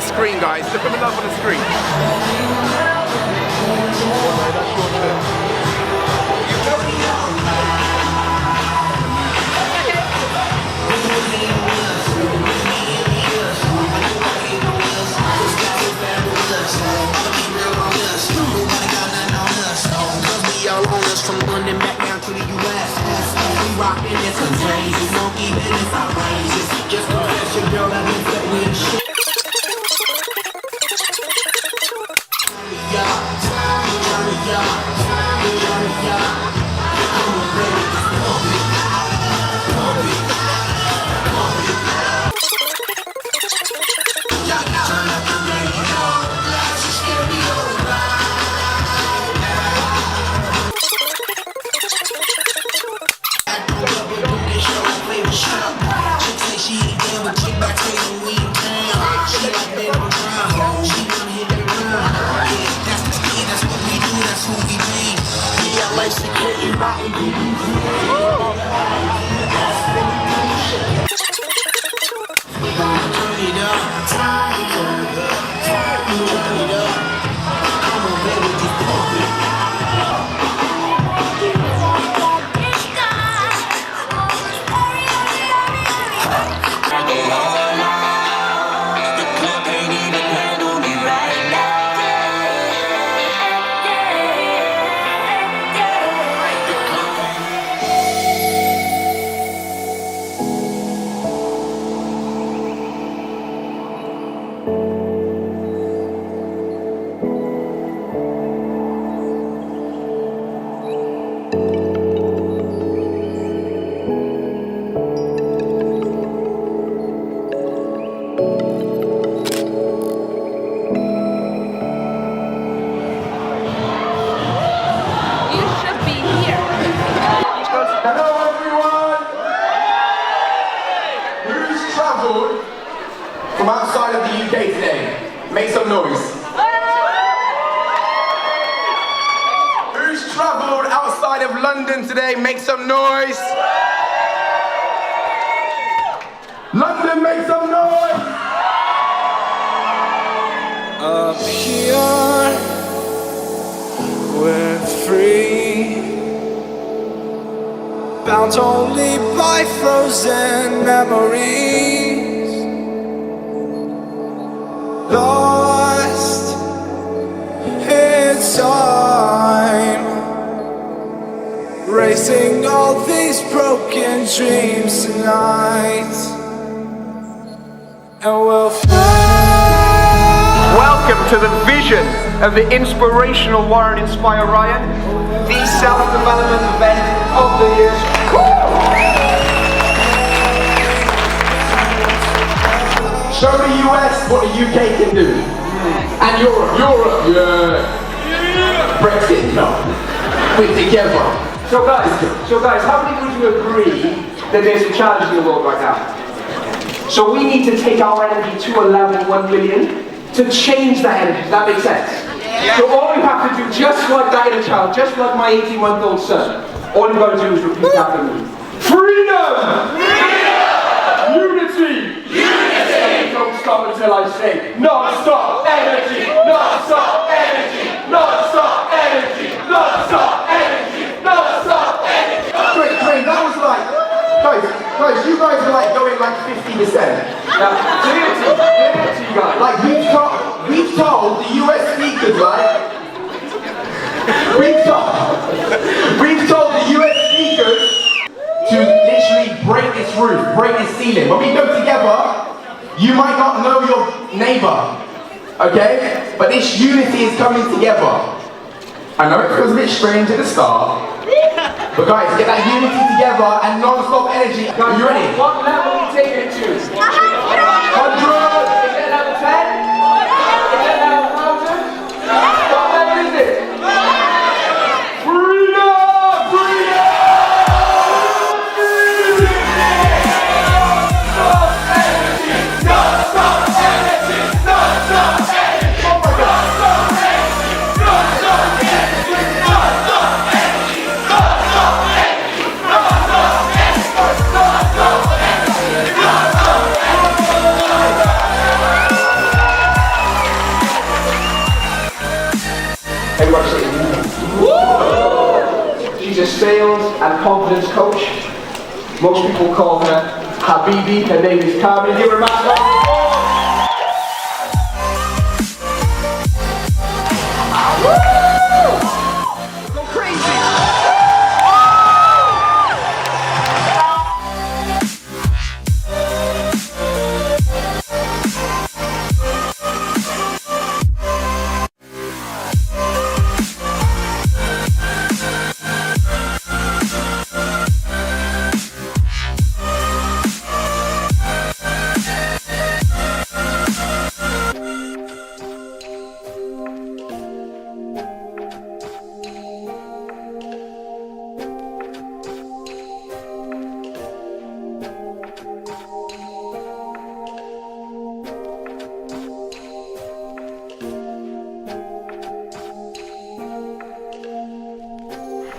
screen, guys. Look at the love on the screen. From London back down to the US. We rockin' this crazy, monkey business outrageous. Just confess your girl that means that we ain't shit. From outside of the UK today, make some noise. Who's travelled outside of London today, make some noise. London, make some noise. Up here, we're free, bound only by frozen memories. Lost in time, racing all these broken dreams tonight, and we'll fly. Welcome to the vision of the inspirational Warren Inspire Ryan, the self-development event of the year. Show the US what the UK can do. And Europe, yeah. Brexit, no. We're together. So guys, how many would you agree that there's a challenge in the world right now? So we need to take our energy to a level 1 million to change that energy. Does that make sense? Yeah. So all you have to do, just like that inner child, just like my 18-month-old son, all you've got to do is repeat after me. Freedom! Freedom! Unity! Unity! Don't stop until I say non-stop energy! Non-stop energy! Non-stop energy! Non-stop energy! Non-stop energy! Wait, that was like, guys, you guys are like going like 50%. Now, unity, guys. Like we've told the US speakers, right? We've told the US speakers to literally break this roof, break this ceiling. When we go together, you might not know your neighbor, okay? But this unity is coming together. I know it feels a bit strange at the start, but guys, get that unity together and non-stop energy. Are you ready? What level are we taking it to? 100! Is it level 10? Is it level 1000? What level is it? Freedom! Freedom! Non-stop energy! Non-stop energy! Non-stop energy! Oh my God! Non-stop energy! Non-stop energy! Non-stop energy! Non-stop energy! Non-stop energy! Non-stop energy! Non-stop energy! confidence coach. Most people call her Habibi. Her name is Carmen. Give her a massive round of applause. Go crazy.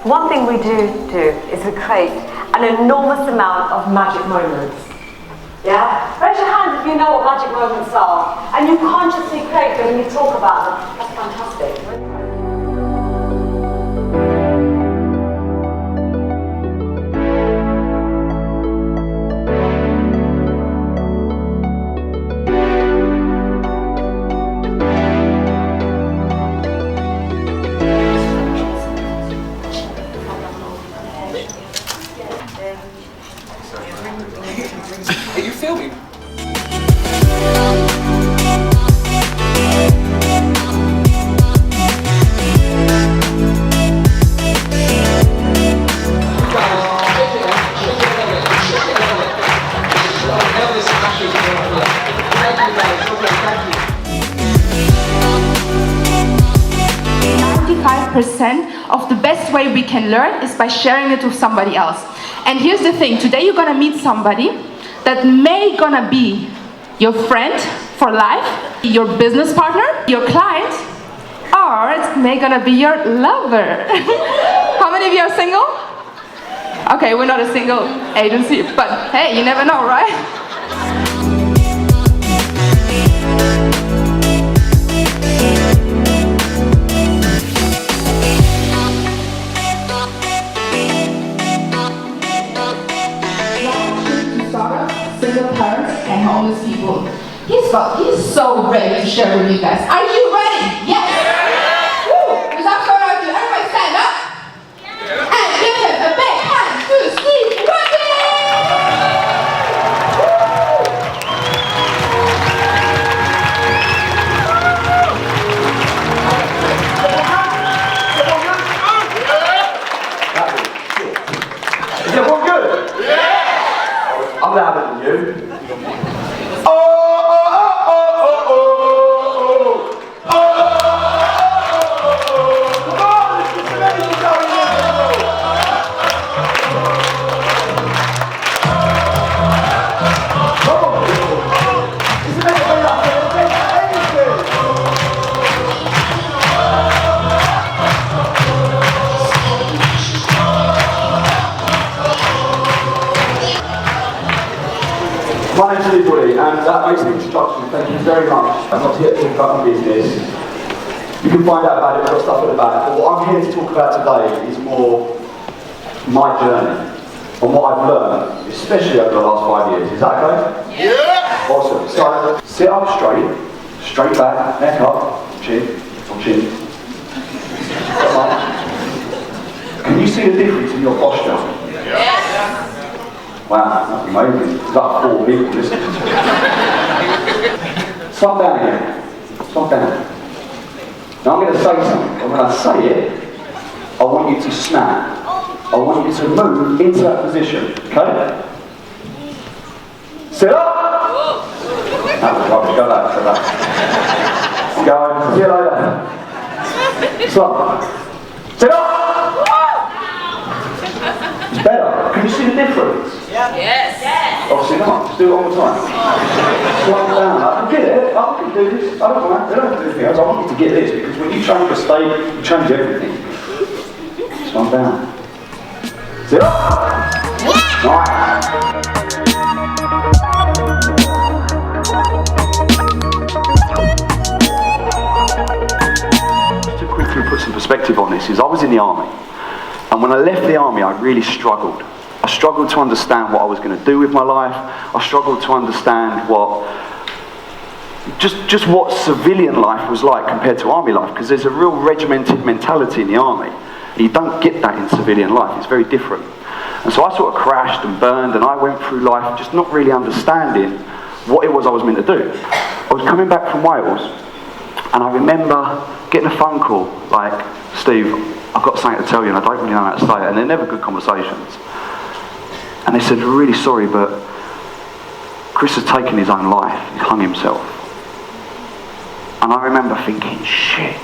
One thing we do is we create an enormous amount of magic moments. Yeah? Raise your hands if you know what magic moments are. And you consciously create them and you talk about them. That's fantastic. Are you filming? 95% of the best way we can learn is by sharing it with somebody else. And here's the thing, today you're gonna meet somebody that may gonna be your friend for life, your business partner, your client, or it may gonna be your lover. How many of you are single? Okay, we're not a single agency, but hey, you never know, right? Single parents and homeless people. He's so ready to share with you guys. Are you ready? Yes! Woo! Without further ado, everybody stand up and give him a big hand to Steve Ruggie! Is everyone good? Yeah! I'm louder than you. My name's Lee, and that makes the introduction. Thank you very much. I'm not here to talk about my business. You can find out about it, I've got stuff at the back. But what I'm here to talk about today is more my journey and what I've learned, especially over the last 5 years. Is that okay? Yeah! Awesome. So, sit up straight back, neck up, chin, or chin. Come on. Can you see the difference in your posture? Yeah. Wow, that's amazing. There's about 4 people listening. Slump down again. Slump down. Now I'm going to say something, and when I say it, I want you to snap. I want you to move into that position, okay? Sit up! That was rubbish, go back, go back. I'm going, see you later. Slump. Sit up! It's better. Can you see the difference? Yes. Obviously not. Just do it all the time. Slow down. I can get it. I can do this. I don't mind. I don't have to do anything else. I want you to get this because when you change the state, you change everything. Slow down. Sit up. Yeah. Nice. Just to quickly put some perspective on this, is I was in the army. And when I left the army, I really struggled. I struggled to understand what I was going to do with my life. I struggled to understand what just what civilian life was like compared to army life, because there's a real regimented mentality in the army. You don't get that in civilian life. It's very different. And so I sort of crashed and burned, and I went through life just not really understanding what it was I was meant to do. I was coming back from Wales, and I remember getting a phone call like, Steve, I've got something to tell you, and I don't really know how to say it, and they're never good conversations. And they said, we're really sorry, but Chris has taken his own life. He hung himself. And I remember thinking, shit.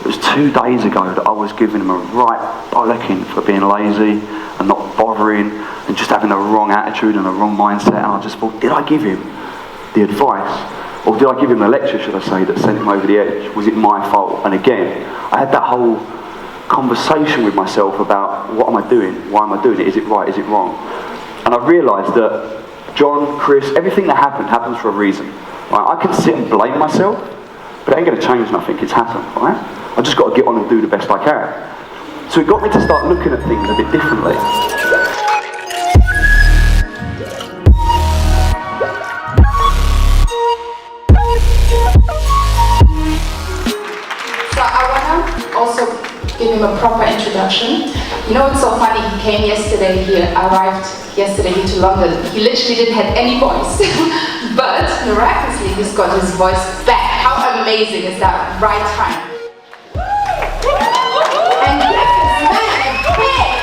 It was 2 days ago that I was giving him a right bollocking for being lazy and not bothering and just having the wrong attitude and the wrong mindset. And I just thought, did I give him the advice? Or did I give him the lecture, should I say, that sent him over the edge? Was it my fault? And again, I had that whole conversation with myself about, what am I doing? Why am I doing it? Is it right? Is it wrong? And I realised that John, Chris, everything that happens for a reason. Right? I can sit and blame myself, but it ain't going to change nothing. It's happened, right? I just got to get on and do the best I can. So it got me to start looking at things a bit differently. So I want to also give him a proper introduction. You know, it's so funny, he came yesterday here, arrived yesterday here to London. He literally didn't have any voice, but miraculously he's got his voice back. How amazing is that? Right time. And give this man a big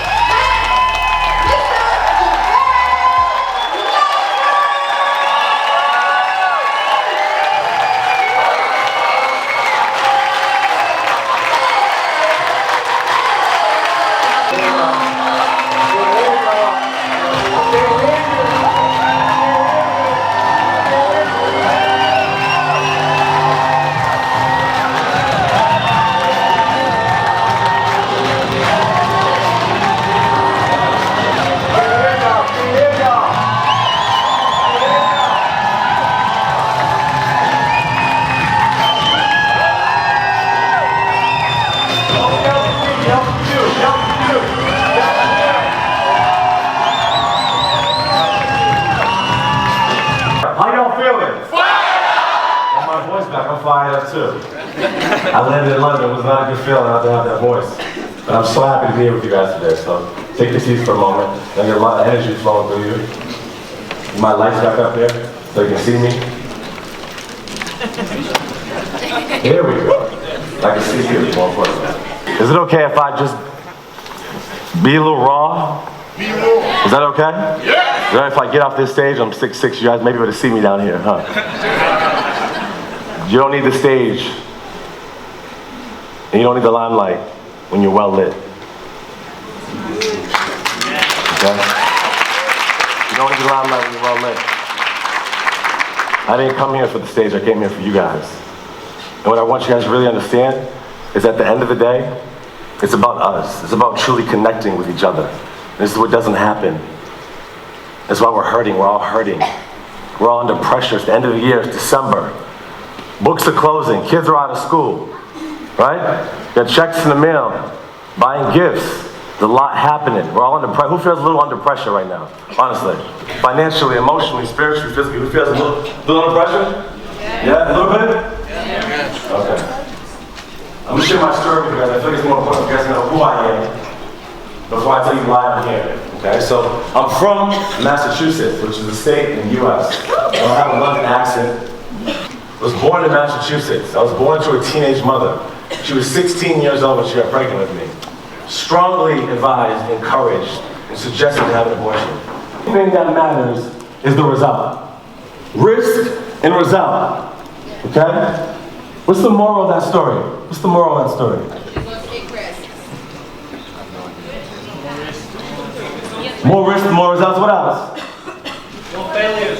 I landed in London. It was not a good feeling not to have that voice. But I'm so happy to be here with you guys today. So take your seats for a moment. I get a lot of energy flowing through you. My lights back up there so you can see me. Here we go. I can see you more importantly. Is it okay if I just be a little raw? Is that okay? Yeah. Is that if I get off this stage, I'm 6'6", you guys may be able to see me down here, huh? You don't need the stage. And you don't need the limelight when you're well lit. Okay? You don't need the limelight when you're well lit. I didn't come here for the stage, I came here for you guys. And what I want you guys to really understand is at the end of the day, it's about us. It's about truly connecting with each other. This is what doesn't happen. That's why we're hurting, we're all hurting. We're all under pressure, it's the end of the year, it's December. Books are closing, kids are out of school, right? You got checks in the mail, buying gifts, there's a lot happening. We're all under pressure. Who feels a little under pressure right now, honestly? Financially, emotionally, spiritually, physically, who feels a little under pressure? Yeah, a little bit? Yeah. Okay. I'm gonna share my story with you guys. I feel like it's more important for you guys to know who I am before I tell you why I'm here. Okay, so I'm from Massachusetts, which is a state in the US. I don't have a London accent. I was born in Massachusetts. I was born to a teenage mother. She was 16 years old when she got pregnant with me. Strongly advised, encouraged, and suggested to have an abortion. The thing that matters is the result. Risk and result. Okay? What's the moral of that story? What's the moral of that story? More risk, more results. What else? More failures.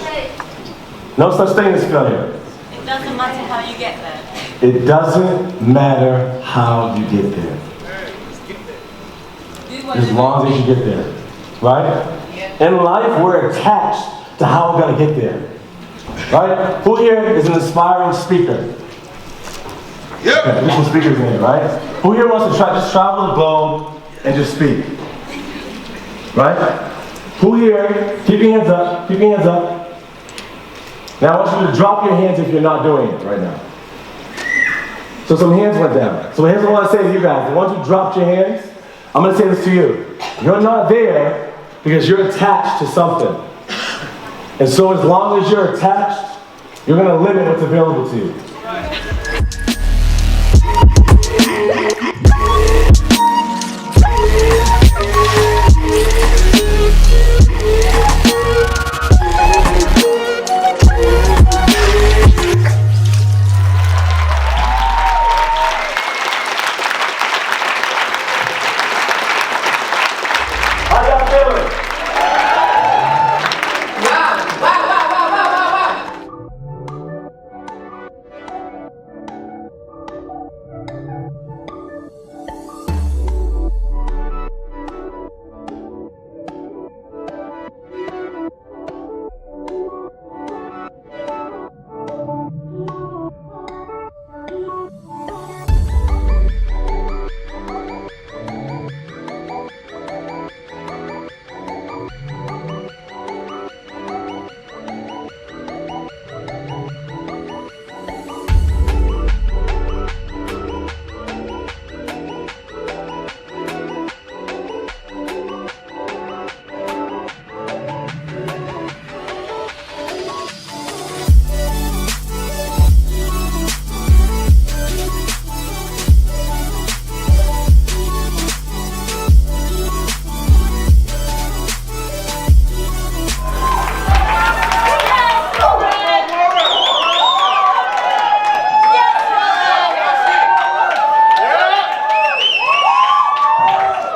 No such thing as failure. It doesn't matter how you get there. It doesn't matter how you get there. As long as you get there. Right? In life, we're attached to how we're going to get there. Right? Who here is an aspiring speaker? Yep. Okay, there's some speakers in here, right? Who here wants to just travel the globe and just speak. Right? Who here, keep your hands up, keep your hands up. Now I want you to drop your hands if you're not doing it right now. So some hands went down. So here's what I want to say to you guys. The ones who dropped your hands, I'm going to say this to you. You're not there because you're attached to something. And so as long as you're attached, you're going to limit what's available to you.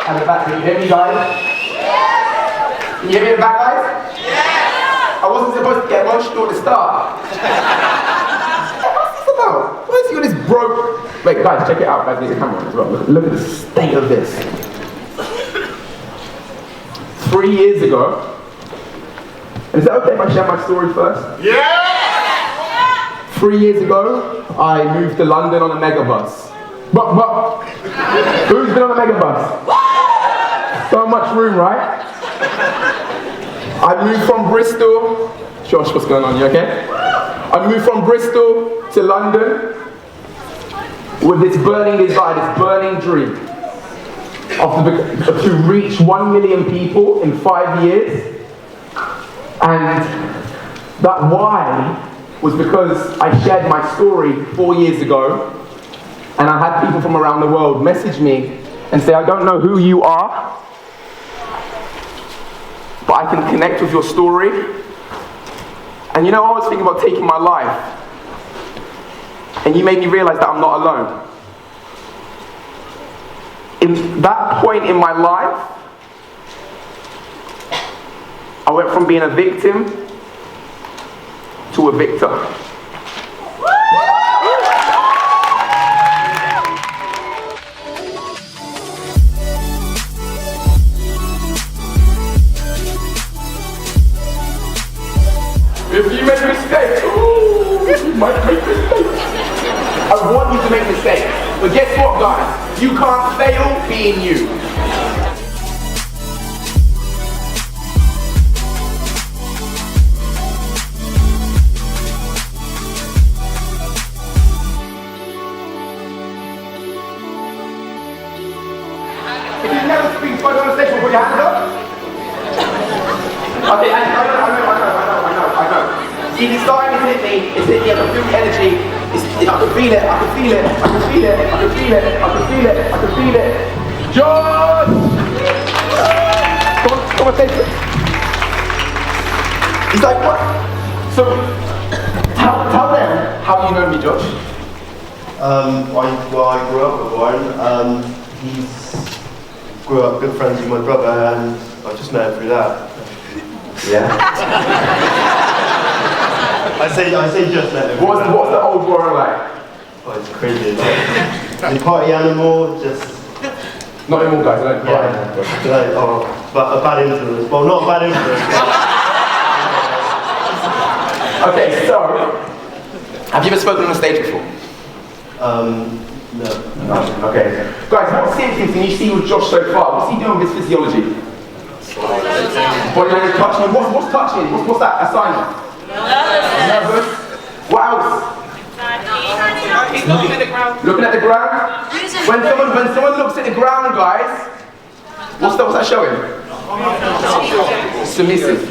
At the back, can you hear me, guys? Can you hear me in the back, guys? I wasn't supposed to get emotional at the start. What's this about? What is he on this broke? Wait, guys, check it out. Guys, need a camera on as well. Look at the state of this. 3 years ago. And is that okay if I share my story first? Yeah! 3 years ago, I moved to London on a megabus. But, who's been on a megabus? So much room, right? I moved from Bristol. Josh, what's going on? You okay? I moved from Bristol to London with this burning desire, this burning dream to reach 1 million people in 5 years. And that why was because I shared my story 4 years ago, and I had people from around the world message me and say, I don't know who you are, but I can connect with your story. And you know, I was thinking about taking my life, and you made me realize that I'm not alone. In that point in my life, I went from being a victim to a victor. If you make mistakes, you might make mistakes. I want you to make mistakes. But guess what, guys? You can't fail being you. If you've never been spoken on a stage, put your hands up. Okay, I know. See, it's starting to hit me, it's hitting me, I can feel the energy, I can feel it, I can feel it, I can feel it, I can feel it, I can feel it, I can feel it. John! Come on, take it. He's like, what? So, tell them how you know me, Josh. I grew up with Warren. Grew up good friends with my brother, and I just met him through that. Yeah. I say just met him. What's the old Warren like? Oh, it's crazy. He's a party animal, just... Not anymore, guys, I don't but a bad influence. Well, not a bad influence. Okay, so, have you ever spoken on a stage before? No. No. Okay. Guys, what symptoms can you see with Josh so far? What's he doing with his physiology? Body language, touching. What's touching? What's that? A sign of? Nervous. What else? He's looking at the ground. Looking at the ground? When someone looks at the ground, guys, what's that showing? Submissive.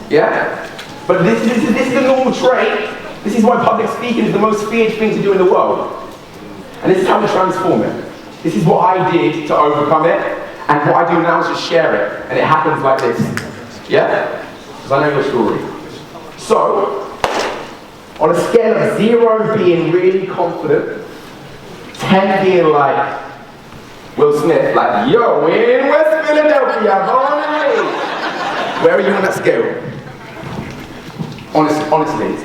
Yeah? But this is a normal trait. This is why public speaking is the most feared thing to do in the world. And this is how we transform it. This is what I did to overcome it. And what I do now is just share it. And it happens like this. Yeah? Because I know your story. So, on a scale of 0 being really confident, 10 being like Will Smith, like, yo, we're in West Philadelphia, boy! Where are you on that scale? Honestly.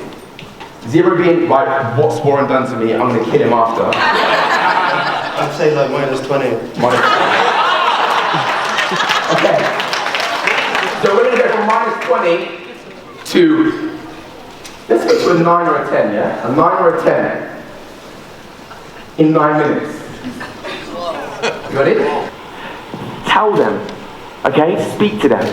0 being like, what's Warren done to me? I'm gonna kill him after. I'd say like -20. Okay. So we're gonna go from -20 to, let's go to a 9 or a 10, yeah? A 9 or a 10 in 9 minutes. You ready? Tell them, okay? Speak to them.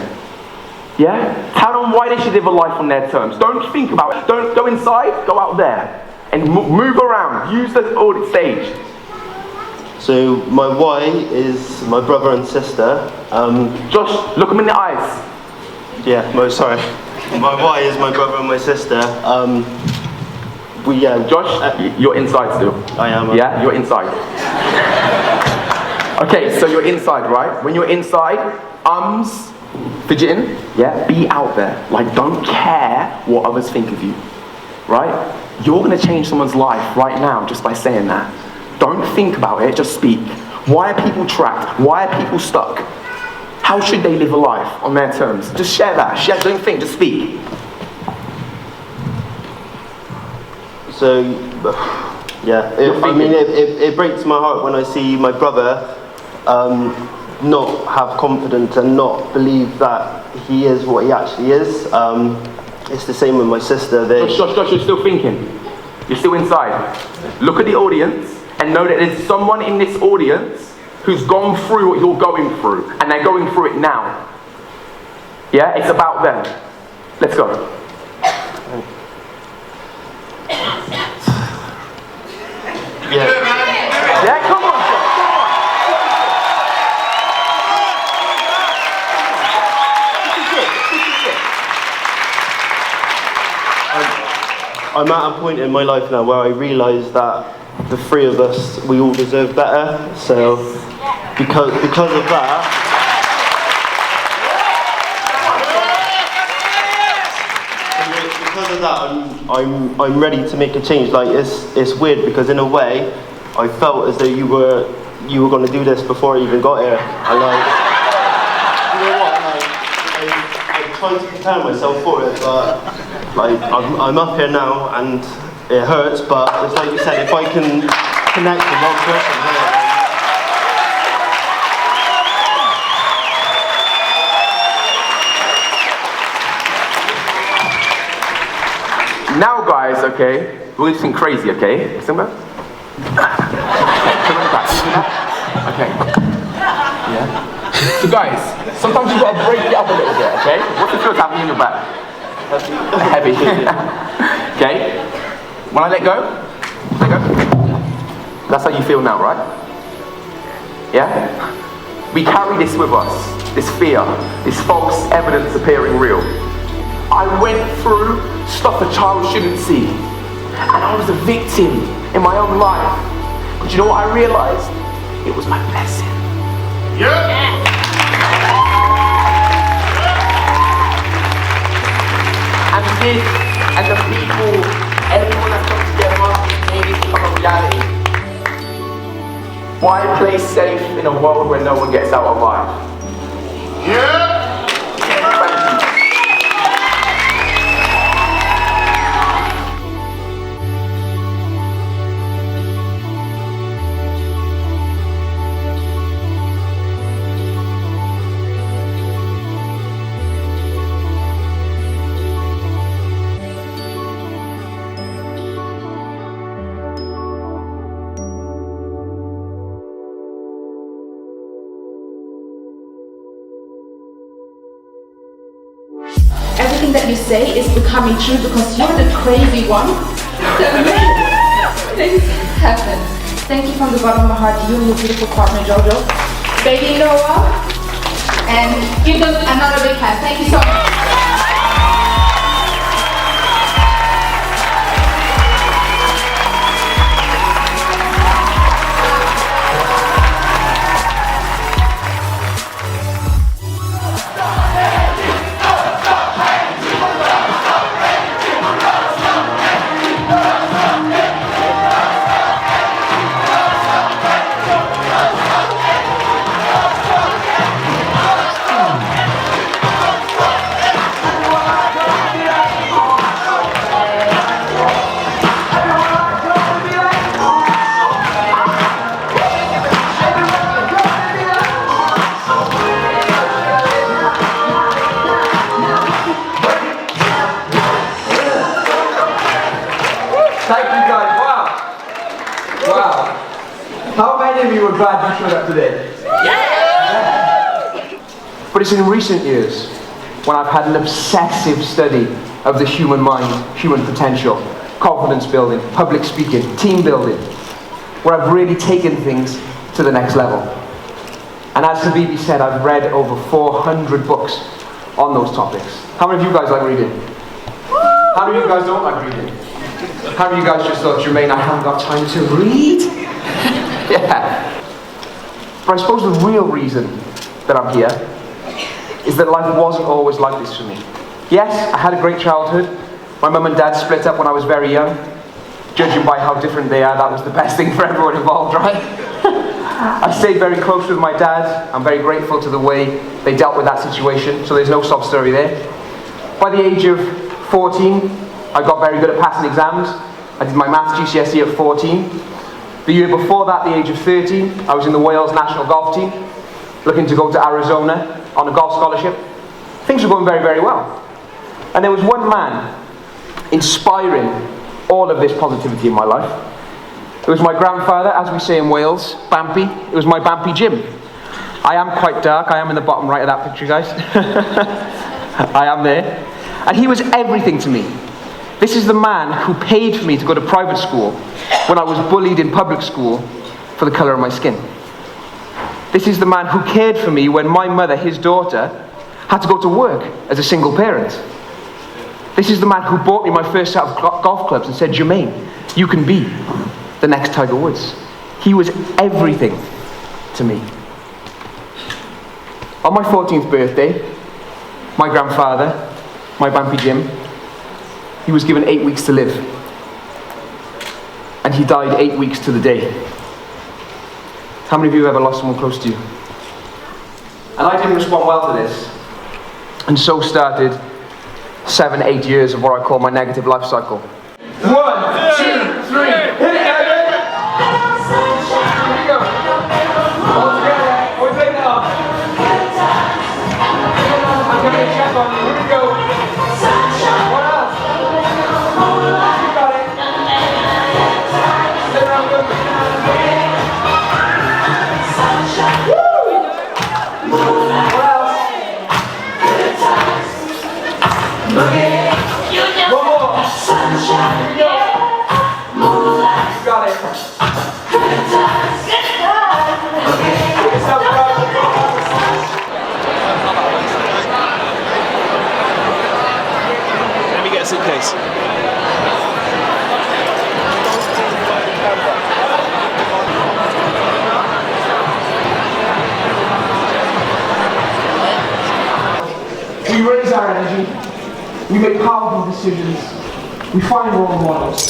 Yeah? Tell them why they should live a life on their terms. Don't think about it. Don't go inside, go out there. And move around. Use the stage. So my why is my brother and sister. Josh, look them in the eyes. Sorry. My why is my brother and my sister. Josh, you're inside still. I am. Yeah, you're inside. Okay, so you're inside, right? When you're inside, fidgeting, yeah, be out there. Like, don't care what others think of you, right? You're gonna change someone's life right now just by saying that. Don't think about it, just speak. Why are people trapped? Why are people stuck? How should they live a life on their terms? Just share that. Don't think, just speak. So, yeah, it breaks my heart when I see my brother not have confidence and not believe that he is what he actually is. It's the same with my sister. Josh, you're still thinking. You're still inside. Look at the audience and know that there's someone in this audience who's gone through what you're going through, and they're going through it now. Yeah, it's about them. Let's go. Yeah, come on. I'm at a point in my life now where I realise that the three of us, we all deserve better. So, because of that, I'm ready to make a change. Like it's weird because in a way, I felt as though you were going to do this before I even got here. And like, you know what? Like, I'm trying to prepare myself for it, but like I'm up here now and it hurts. But it's like you said, if I can connect with one person here. Now, guys, okay, we're going to sing crazy, okay? Sing back. Okay. Yeah. So, guys, sometimes you've got to break it up a little bit, okay? What's the feel happening in your back? Heavy. Okay. When I let go, that's how you feel now, right? Yeah? We carry this with us, this fear, this false evidence appearing real. I went through stuff a child shouldn't see. And I was a victim in my own life. But you know what I realized? It was my blessing. Yeah. And this, and the people, everyone that's come together, made it become a reality. Why play safe in a world where no one gets out alive? Yeah. everything that you say is becoming true because you're the crazy one that makes things happen. Thank you from the bottom of my heart, you and your beautiful partner Jojo, baby Noah, and give them another big hand. Thank you so much. Thank you guys, wow. Wow. How many of you were glad you showed up today? Yeah. But it's in recent years when I've had an obsessive study of the human mind, human potential, confidence building, public speaking, team building, where I've really taken things to the next level. And as Habibi said, I've read over 400 books on those topics. How many of you guys like reading? How many of you guys don't like reading? How many of you guys just thought, Jermaine, I haven't got time to read? Yeah. But I suppose the real reason that I'm here is that life wasn't always like this for me. Yes, I had a great childhood. My mum and dad split up when I was very young. Judging by how different they are, that was the best thing for everyone involved, right? I stayed very close with my dad. I'm very grateful to the way they dealt with that situation, so there's no sob story there. By the age of 14, I got very good at passing exams. I did my maths GCSE at 14. The year before that, the age of 13, I was in the Wales national golf team, looking to go to Arizona on a golf scholarship. Things were going very, very well. And there was one man inspiring all of this positivity in my life. It was my grandfather, as we say in Wales, Bampy. It was my Bampy Jim. I am quite dark. I am in the bottom right of that picture, guys. I am there. And he was everything to me. This is the man who paid for me to go to private school when I was bullied in public school for the colour of my skin. This is the man who cared for me when my mother, his daughter, had to go to work as a single parent. This is the man who bought me my first set of golf clubs and said, Jermaine, you can be the next Tiger Woods. He was everything to me. On my 14th birthday, my grandfather, my Bampy Jim, he was given 8 weeks to live. And he died 8 weeks to the day. How many of you have ever lost someone close to you? And I didn't respond well to this. And so started 7-8 years of what I call my negative life cycle. 1, 2, 3, hit it, David! Here we go. All together, we're taking it off. I'm going to check on you, here we go. What else? You got it. Sit around good. Woo! What else? One more. Here we go. You got it. Pick yourself up. Let me get a suitcase. We raise our energy, we make powerful decisions, we find role models.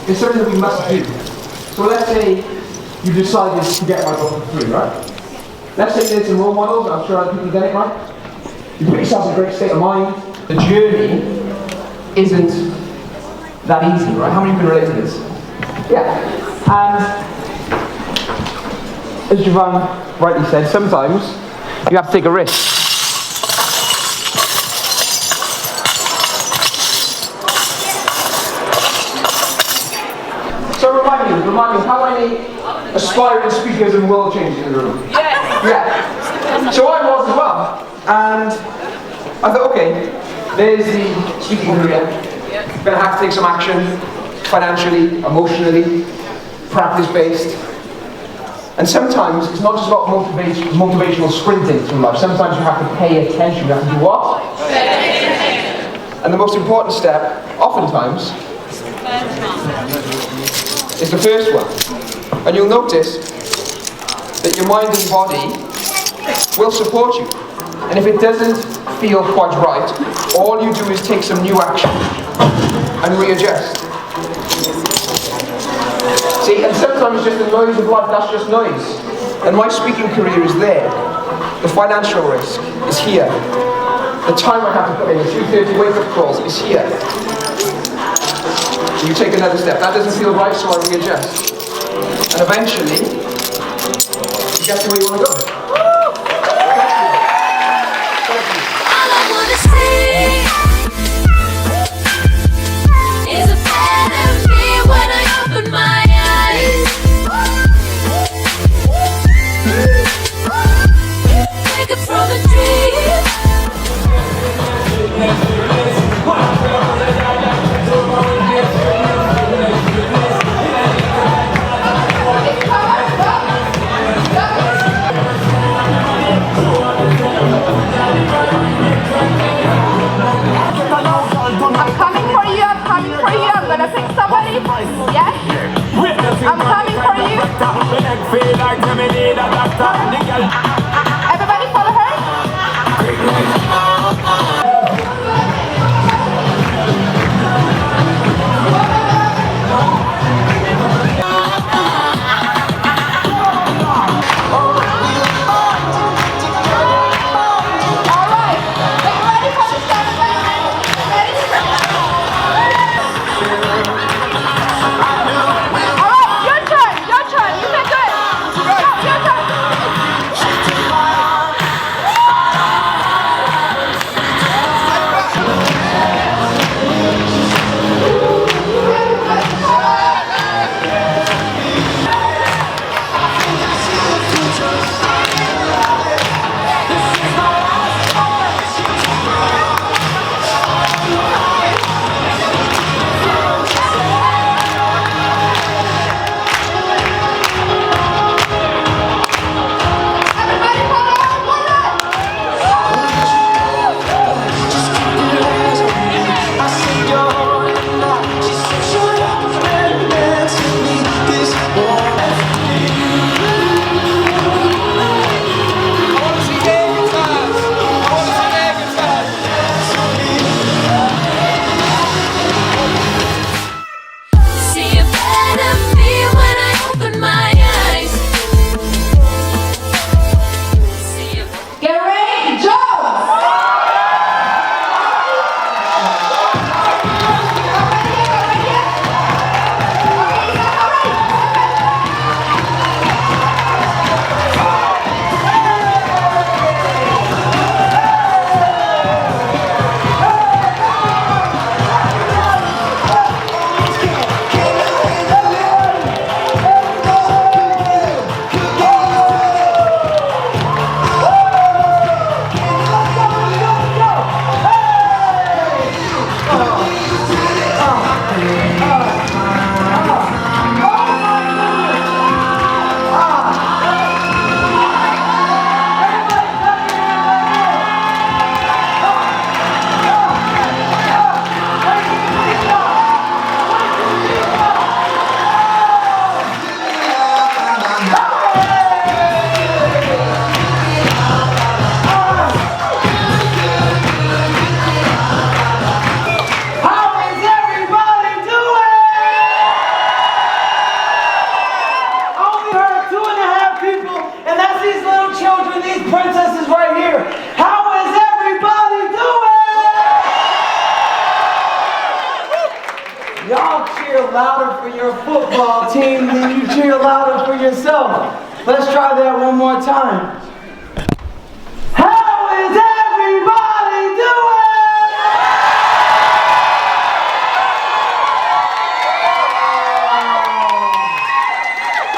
It's something that we must do. So let's say you decided to get my book for free, right? Let's say there's some role models, I'm sure other people get it, right? You put yourself in a great state of mind. The journey isn't that easy, right? How many can relate to this? Yeah. And as Javan rightly said, sometimes you have to take a risk. So remind me, how many aspiring speakers and world changers in the room? Yeah. So I was as well. And I thought, okay, there's the speaking career. Gonna have to take some action, financially, emotionally, practice-based. And sometimes it's not just about motivational sprinting through life. Sometimes you have to pay attention. You have to do what? And the most important step, oftentimes, is the first one. And you'll notice that your mind and body will support you. And if it doesn't feel quite right, all you do is take some new action and readjust. See, and sometimes just the noise of life, that's just noise. And my speaking career is there. The financial risk is here. The time I have to put in, the 2:30 wake-up calls is here. So you take another step. That doesn't feel right, so I readjust. And eventually, you get to where you want to go. All I wanna see is a Phantomn when I open my eyes. Wake up from a dream. I'm coming for you. Everybody follow her. louder for your football team than you cheer louder for yourself. Let's try that one more time. How is everybody doing?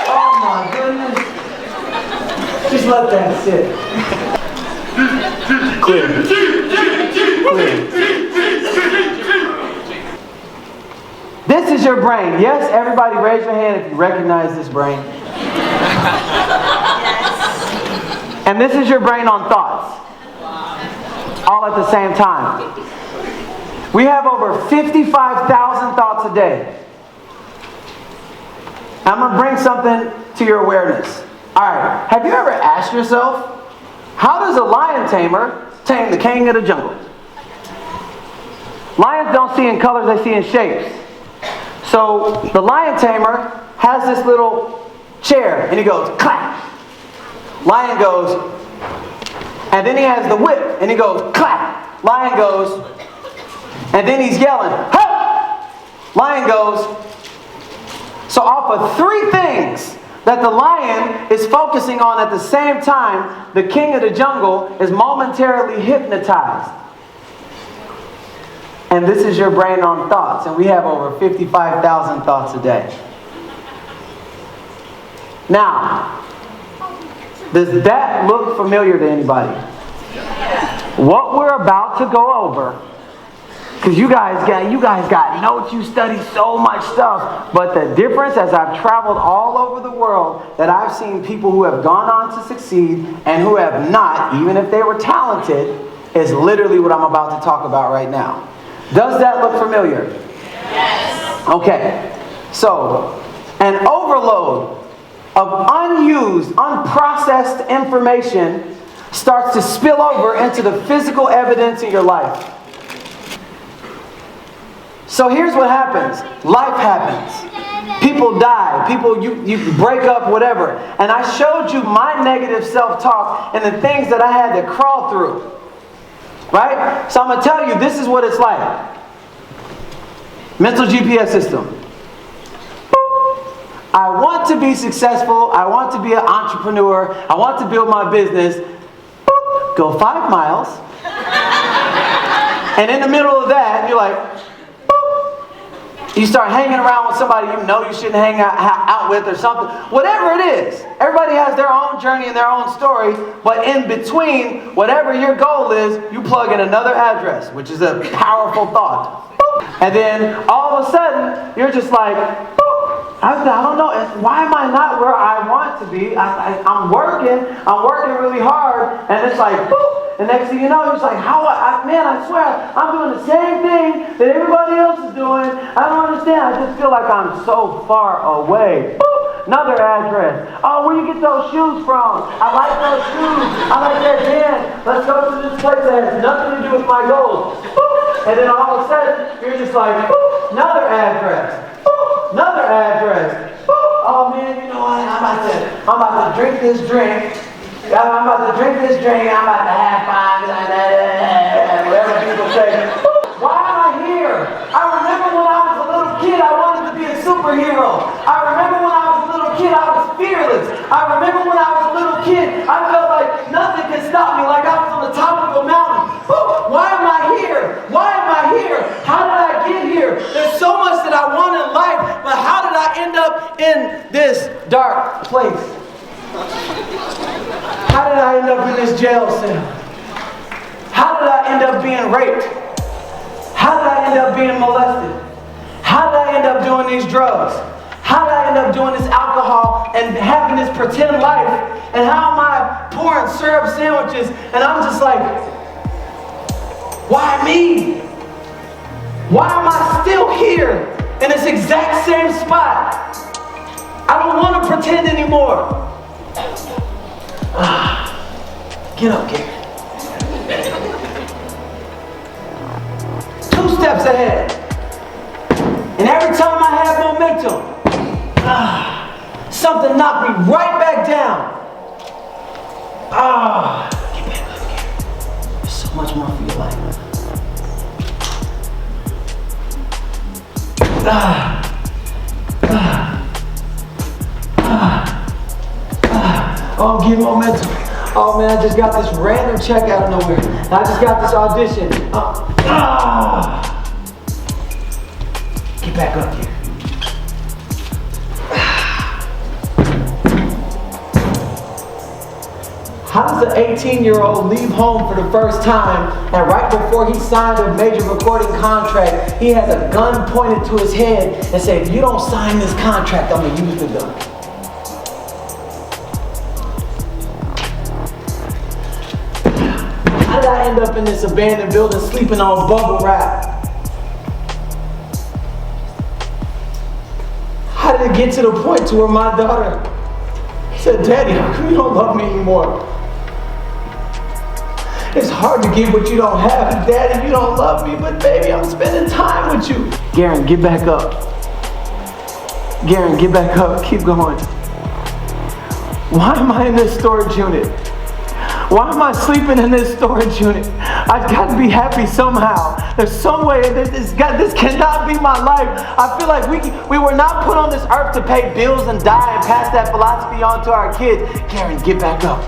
Oh my goodness. Just let that sit. Clear. clear. This is your brain. Yes, everybody raise your hand if you recognize this brain. And this is your brain on thoughts. All at the same time. We have over 55,000 thoughts a day. I'm going to bring something to your awareness. Alright, have you ever asked yourself, how does a lion tamer tame the king of the jungle? Lions don't see in colors, they see in shapes. So the lion tamer has this little chair and he goes, clap. Lion goes, and then he has the whip and he goes, clap. Lion goes, and then he's yelling, hey! Lion goes. So off of 3 things that the lion is focusing on at the same time, the king of the jungle is momentarily hypnotized. And this is your brain on thoughts. And we have over 55,000 thoughts a day. Now, does that look familiar to anybody? What we're about to go over, because you guys got notes, you study so much stuff, but the difference, as I've traveled all over the world, that I've seen people who have gone on to succeed and who have not, even if they were talented, is literally what I'm about to talk about right now. Does that look familiar? Yes. Okay. So, an overload of unused, unprocessed information starts to spill over into the physical evidence in your life. So here's what happens. Life happens. People die. People, you break up, whatever. And I showed you my negative self-talk and the things that I had to crawl through. Right? So I'm going to tell you, this is what it's like. Mental GPS system. I want to be successful. I want to be an entrepreneur. I want to build my business. Go 5 miles. And in the middle of that, you're like, you start hanging around with somebody you know you shouldn't hang out with or something. Whatever it is. Everybody has their own journey and their own story. But in between, whatever your goal is, you plug in another address, which is a powerful thought. And then all of a sudden, you're just like, I don't know. Why am I not where I want to be? I'm working really hard. And it's like, boop. And next thing you know, you're just like, man, I swear, I'm doing the same thing that everybody else is doing. I don't understand. I just feel like I'm so far away. Boop, another address. Oh, where you get those shoes from? I like those shoes. I like that band. Let's go to this place that has nothing to do with my goals. Boop. And then all of a sudden, you're just like, boop, another address. Boop, another address. Boop. Oh man, you know what? I'm about to drink this drink. I'm about to drink this drink, I'm about to have fun, whatever people say. Why am I here? I remember when I was a little kid, I wanted to be a superhero. I remember when I was a little kid, I was fearless. I remember when I was a little kid, I felt like nothing could stop me, like I was on the top of a mountain. Why am I here? Why am I here? How did I get here? There's so much that I want in life, but how did I end up in this dark place? How did I end up in this jail cell? How did I end up being raped? How did I end up being molested? How did I end up doing these drugs? How did I end up doing this alcohol and having this pretend life? And how am I pouring syrup sandwiches? And I'm just like, why me? Why am I still here in this exact same spot? I don't want to pretend anymore. Get up, kid. 2 steps ahead. And every time I have momentum, something knocked me right back down. Get back up, kid. There's so much more for your life. Oh, get momentum. Oh man, I just got this random check out of nowhere. I just got this audition. Get back up here. How does an 18-year-old leave home for the first time and right before he signed a major recording contract, he has a gun pointed to his head and said, if you don't sign this contract, I'm gonna use the gun. How did I end up in this abandoned building sleeping on bubble wrap? How did it get to the point to where my daughter said, Daddy, how come you don't love me anymore? It's hard to give what you don't have. Daddy, you don't love me, but baby, I'm spending time with you. Garen, get back up. Garen, get back up. Keep going. Why am I in this storage unit? Why am I sleeping in this storage unit? I've got to be happy somehow. There's some way, this cannot be my life. I feel like we were not put on this earth to pay bills and die and pass that philosophy on to our kids. Garen, get back up.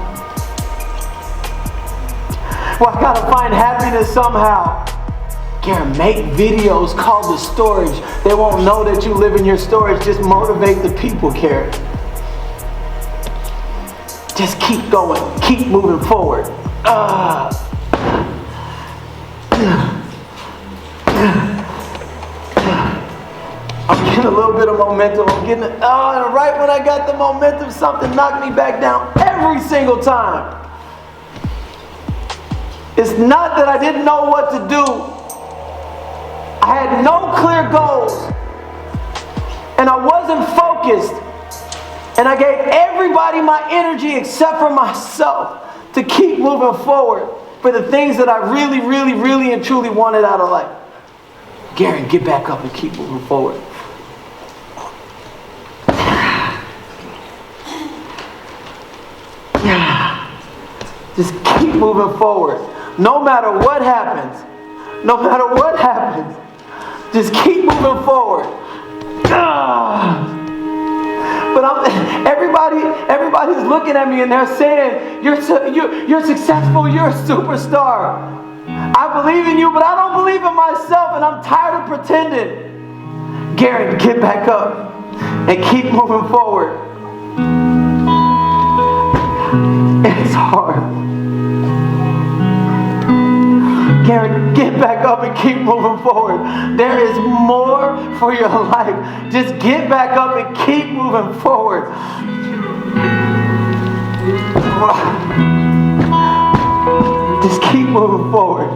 Well, I gotta find happiness somehow. Garen, make videos called the storage. They won't know that you live in your storage. Just motivate the people, Garen. Just keep going. Keep moving forward. I'm getting a little bit of momentum. I'm getting and right when I got the momentum, something knocked me back down every single time. It's not that I didn't know what to do. I had no clear goals. And I wasn't focused. And I gave everybody my energy except for myself to keep moving forward for the things that I really, really, really and truly wanted out of life. Garen, get back up and keep moving forward. Just keep moving forward. No matter what happens. No matter what happens. Just keep moving forward. But everybody's looking at me and they're saying, you're successful, you're a superstar. I believe in you, but I don't believe in myself, and I'm tired of pretending. Garen, get back up and keep moving forward. It's hard. Garen, get back up and keep moving forward. There is more for your life. Just get back up and keep moving forward. Just keep moving forward.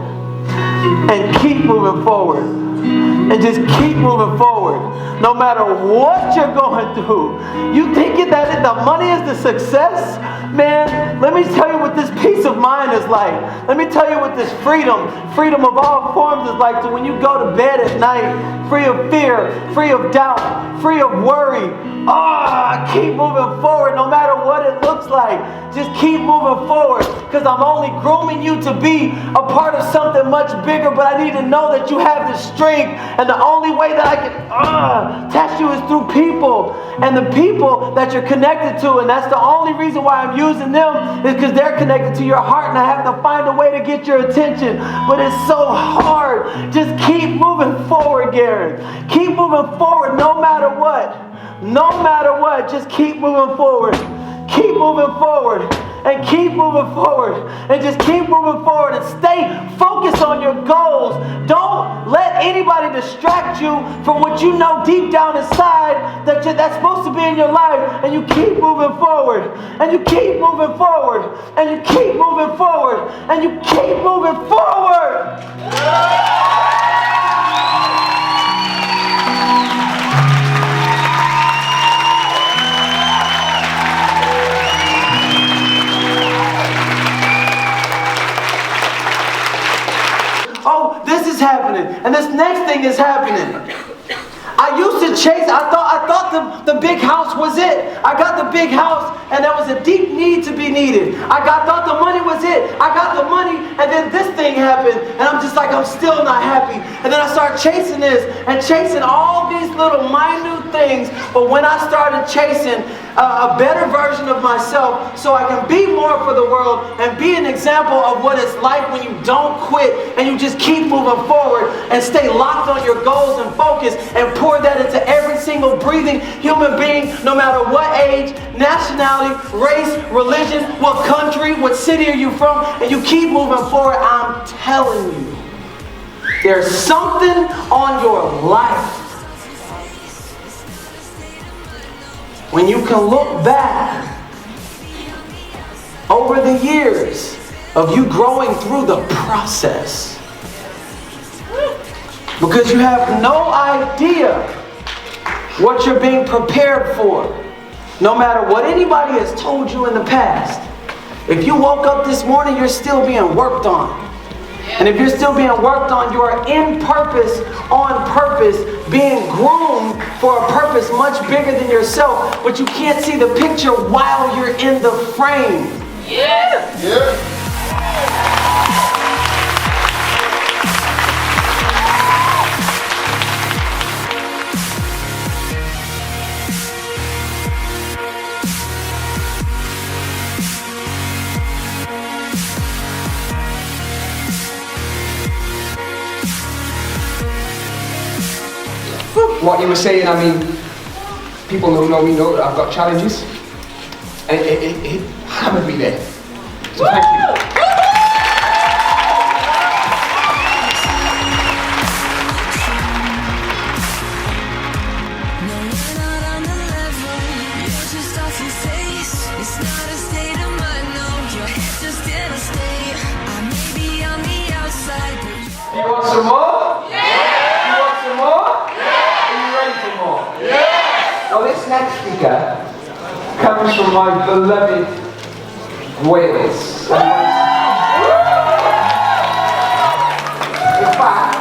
And keep moving forward. And just keep moving forward. No matter what you're going through. You thinking that the money is the success? Man, let me tell you what this peace of mind is like. Let me tell you what this freedom of all forms is like. So when you go to bed at night, free of fear, free of doubt, free of worry. Keep moving forward no matter what it looks like. Just keep moving forward because I'm only grooming you to be a part of something much bigger, but I need to know that you have the strength, and the only way that I can test you is through people, and the people that you're connected to, and that's the only reason why I'm using them is because they're connected to your heart, and I have to find a way to get your attention, but it's so hard. Just keep moving forward, Garen. Keep moving forward no matter what. No matter what, just keep moving forward. Keep moving forward. And keep moving forward. And just keep moving forward. And stay focused on your goals. Don't let anybody distract you from what you know deep down inside that's supposed to be in your life. And you keep moving forward. And you keep moving forward. And you keep moving forward. And you keep moving forward. This is happening, and this next thing is happening. I used to chase, I thought the big house was it. I got the big house, and there was a deep need to be needed. I thought the money was it. I got the money, and then this thing happened, and I'm just like, I'm still not happy. And then I started chasing this, and chasing all these little minute things, but when I started chasing, a better version of myself so I can be more for the world and be an example of what it's like when you don't quit and you just keep moving forward and stay locked on your goals and focus and pour that into every single breathing human being, no matter what age, nationality, race, religion, what country, what city are you from, and you keep moving forward. I'm telling you, there's something on your life when you can look back over the years of you growing through the process, because you have no idea what you're being prepared for, no matter what anybody has told you in the past. If you woke up this morning, you're still being worked on. And if you're still being worked on, you are in purpose, on purpose, being groomed for a purpose much bigger than yourself, but you can't see the picture while you're in the frame. Yes. Yeah. What you were saying, I mean, people know me know that I've got challenges, and it hammered me there. So thank you. You want some more? Yeah! You want some more? Yeah! Are you ready for more? Yeah! Well, this next speaker comes from my beloved Wales. In fact,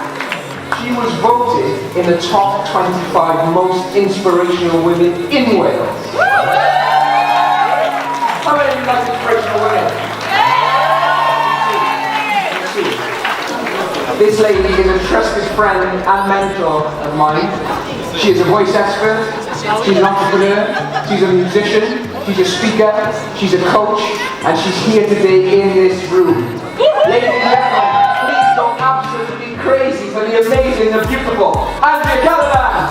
she was voted in the top 25 most inspirational women in Wales. How many of you like inspirational women? This lady is a trusted friend and mentor of mine. She is a voice expert, she's an entrepreneur, she's a musician, she's a speaker, she's a coach, and she's here today in this room. Ladies and gentlemen, please go absolutely crazy for the amazing, the beautiful Caleb Maddix.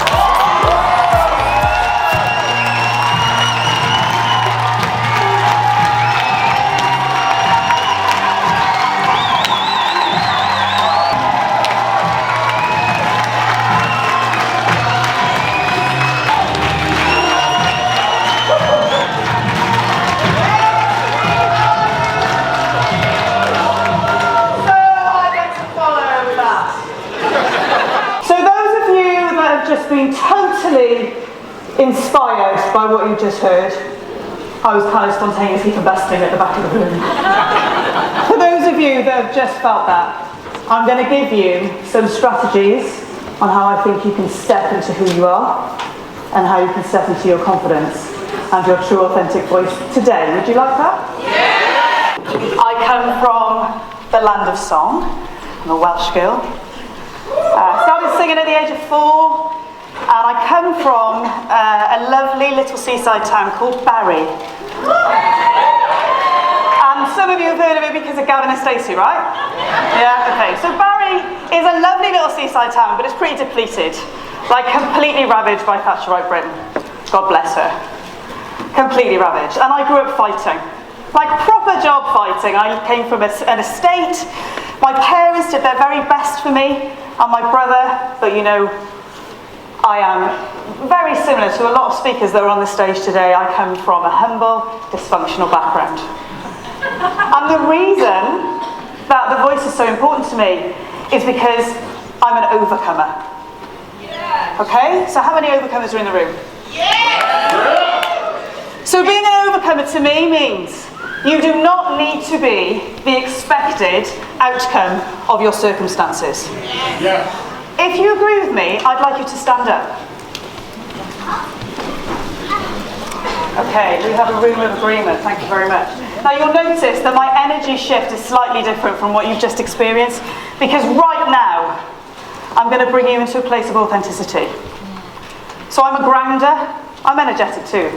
Been totally inspired by what you just heard. I was kind of spontaneously combusting at the back of the room. For those of you that have just felt that, I'm going to give you some strategies on how I think you can step into who you are and how you can step into your confidence and your true authentic voice today. Would you like that? Yeah. I come from the land of song. I'm a Welsh girl. Started singing at the age of 4. And I come from a lovely little seaside town called Barry. And some of you have heard of it because of Gavin and Stacey, right? Yeah, okay. So Barry is a lovely little seaside town, but it's pretty depleted. Like completely ravaged by Thatcherite Britain. God bless her. Completely ravaged. And I grew up fighting. Like proper job fighting. I came from an estate. My parents did their very best for me and my brother, but you know, I am very similar to a lot of speakers that are on the stage today. I come from a humble, dysfunctional background. And the reason that the voice is so important to me is because I'm an overcomer. Okay? So how many overcomers are in the room? So being an overcomer to me means you do not need to be the expected outcome of your circumstances. If you agree with me, I'd like you to stand up. Okay, we have a room of agreement, thank you very much. Now you'll notice that my energy shift is slightly different from what you've just experienced, because right now, I'm going to bring you into a place of authenticity. So I'm a grounder, I'm energetic too,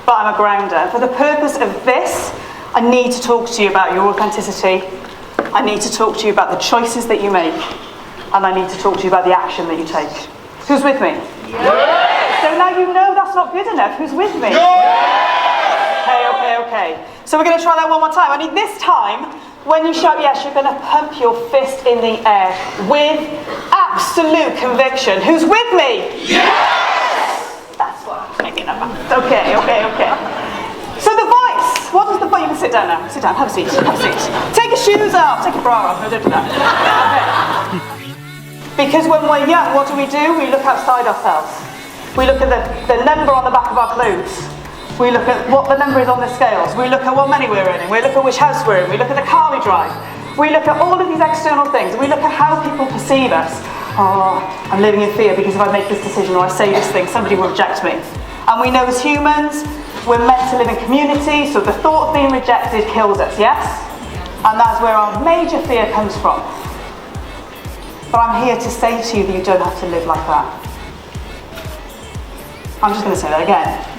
but I'm a grounder. For the purpose of this, I need to talk to you about your authenticity. I need to talk to you about the choices that you make. And I need to talk to you about the action that you take. Who's with me? Yes. So now you know that's not good enough. Who's with me? Yes. Okay. So we're going to try that one more time. I need this time, when you shout yes, you're going to pump your fist in the air with absolute conviction. Who's with me? Yes! That's what I'm thinking about. Okay. So the voice. What does the voice? You can sit down now. Sit down. Have a seat. Take your shoes off. Take your bra off. No, don't do that. Okay. Because when we're young, what do? We look outside ourselves. We look at the number on the back of our clothes. We look at what the number is on the scales. We look at what money we're earning. We look at which house we're in. We look at the car we drive. We look at all of these external things. We look at how people perceive us. Oh, I'm living in fear because if I make this decision or I say this thing, somebody will reject me. And we know as humans, we're meant to live in community, so the thought of being rejected kills us, yes? And that's where our major fear comes from. But I'm here to say to you that you don't have to live like that. I'm just going to say that again.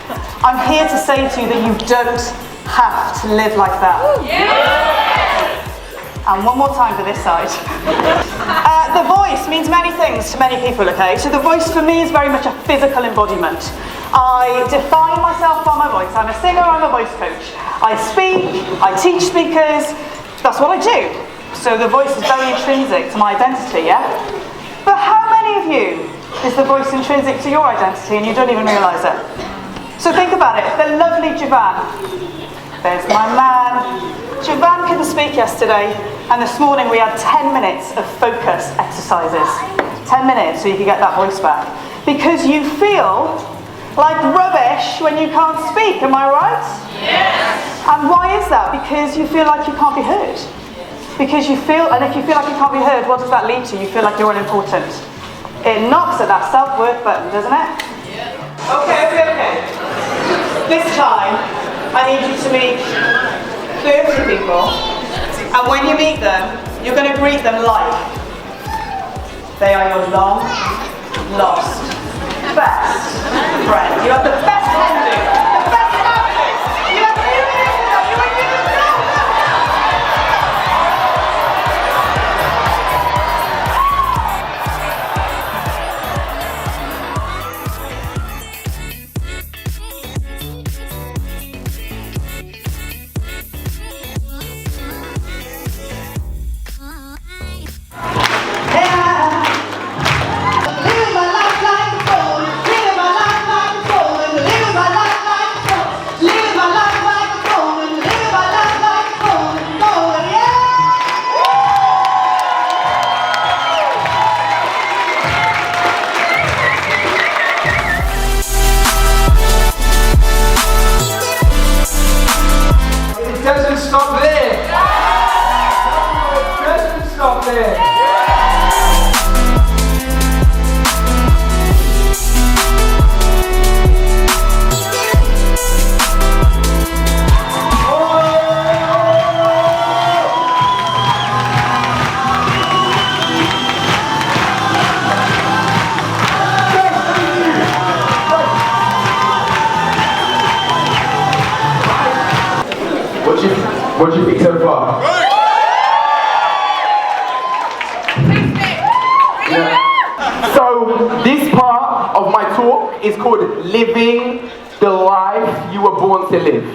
I'm here to say to you that you don't have to live like that. And one more time for this side. The voice means many things to many people, okay? So the voice for me is very much a physical embodiment. I define myself by my voice. I'm a singer, I'm a voice coach. I speak, I teach speakers, that's what I do. So the voice is very intrinsic to my identity, yeah? But how many of you is the voice intrinsic to your identity and you don't even realise it? So think about it. The lovely Javan. There's my man. Javan couldn't speak yesterday, and this morning we had 10 minutes of focus exercises. 10 minutes so you can get that voice back. Because you feel like rubbish when you can't speak, am I right? Yes. And why is that? Because you feel like you can't be heard. Because you feel, and if you feel like you can't be heard, what does that lead to? You feel like you're unimportant. It knocks at that self-worth button, doesn't it? Yeah. Okay. This time, I need you to meet 30 people, and when you meet them, you're going to greet them like they are your long lost best friend. You have the best ending, the best outfit. You have you What do you think so far? Yeah. So this part of my talk is called Living the Life You Were Born to Live.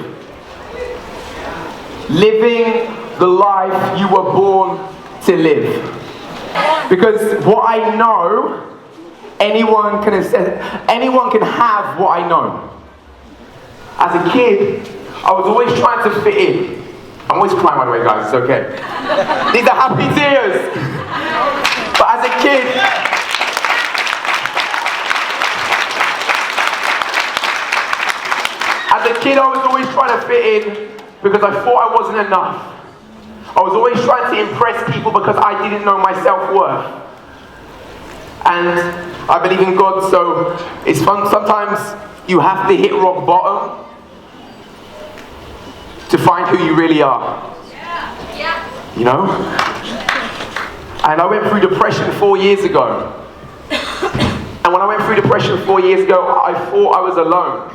Living the life you were born to live. Because what I know, anyone can have what I know. As a kid, I was always trying to fit in. I'm always crying, by the way, guys, it's okay. These are happy tears. But as a kid, I was always trying to fit in because I thought I wasn't enough. I was always trying to impress people because I didn't know my self-worth. And I believe in God, so it's fun. Sometimes you have to hit rock bottom to find who you really are. You know? And I went through depression 4 years ago. And when I went through depression 4 years ago, I thought I was alone.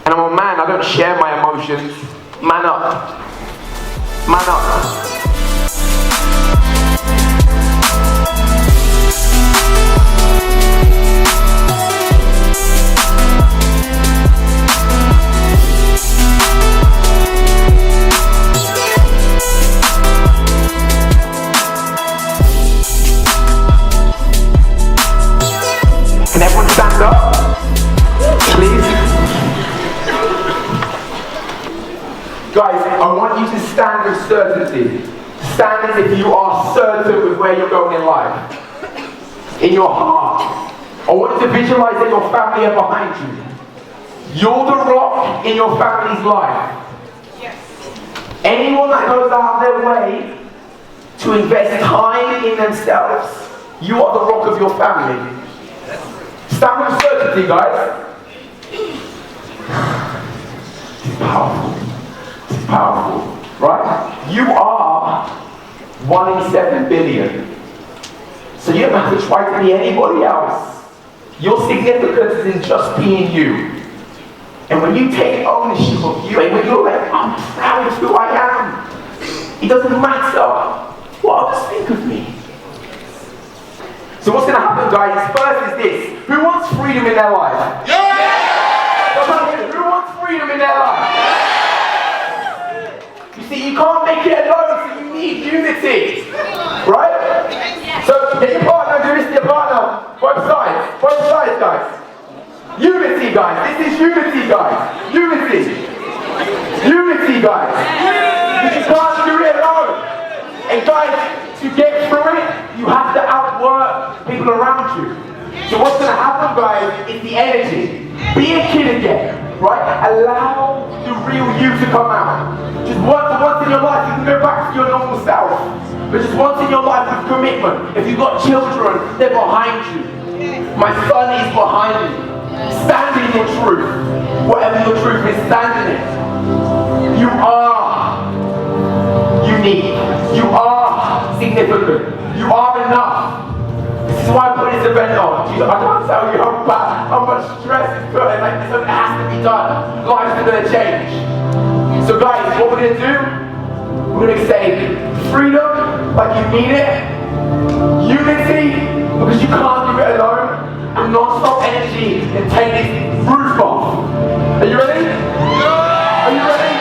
And I'm a man, I don't share my emotions. Man up. Man up. Can everyone stand up? Please. Guys, I want you to stand with certainty. Stand as if you are certain with where you're going in life. In your heart. I want you to visualize that your family are behind you. You're the rock in your family's life. Yes. Anyone that goes out of their way to invest time in themselves, you are the rock of your family. Stand with certainty, guys. It's powerful. It's powerful, right? You are 1 in 7 billion. So you don't have to try to be anybody else. Your significance is in just being you. And when you take ownership of you, and when you're like, I'm proud of who I am, it doesn't matter what others think of me. So what's going to happen, guys, first is this. Who wants freedom in their life? Yeah! Who wants freedom in their life? You see, you can't make it alone, so you need unity. Right? So get your partner, do this to your partner. Both sides, guys. Unity, guys. This is unity, guys. Unity. Unity, guys. You can't do it alone. And guys, to get through it, you have to outwork people around you. So what's going to happen, guys, is the energy. Be a kid again, right? Allow the real you to come out. Just once in your life, you can go back to your normal self. But just once in your life with commitment. If you've got children, they're behind you. My son is behind you. Stand in your truth. Whatever your truth is, stand in it. You are unique. You are significant. You are enough. This is why I put this event on. I can't tell you how much stress is put in. Like, this has to be done. Lives are going to change. So guys, what we're going to do, we're going to say freedom, like you mean it. Unity, because you can't do it alone. And non-stop energy and take this roof off. Are you ready? Yeah. Are you ready?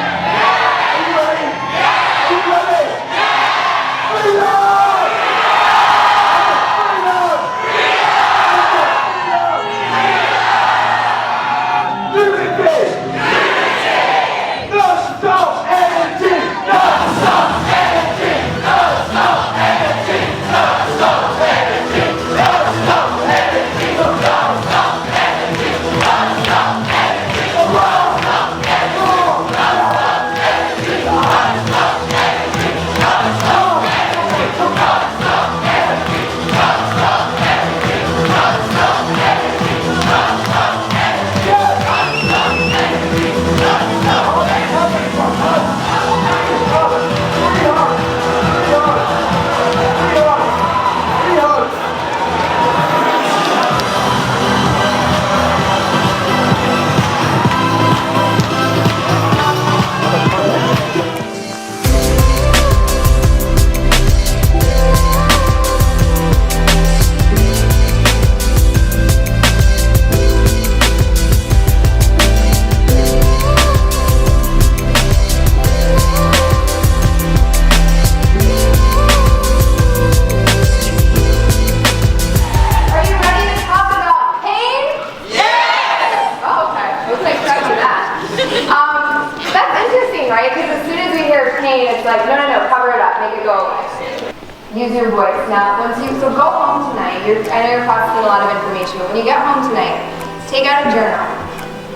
Use your voice. Now, so go home tonight. I know you're processing a lot of information, but when you get home tonight, take out a journal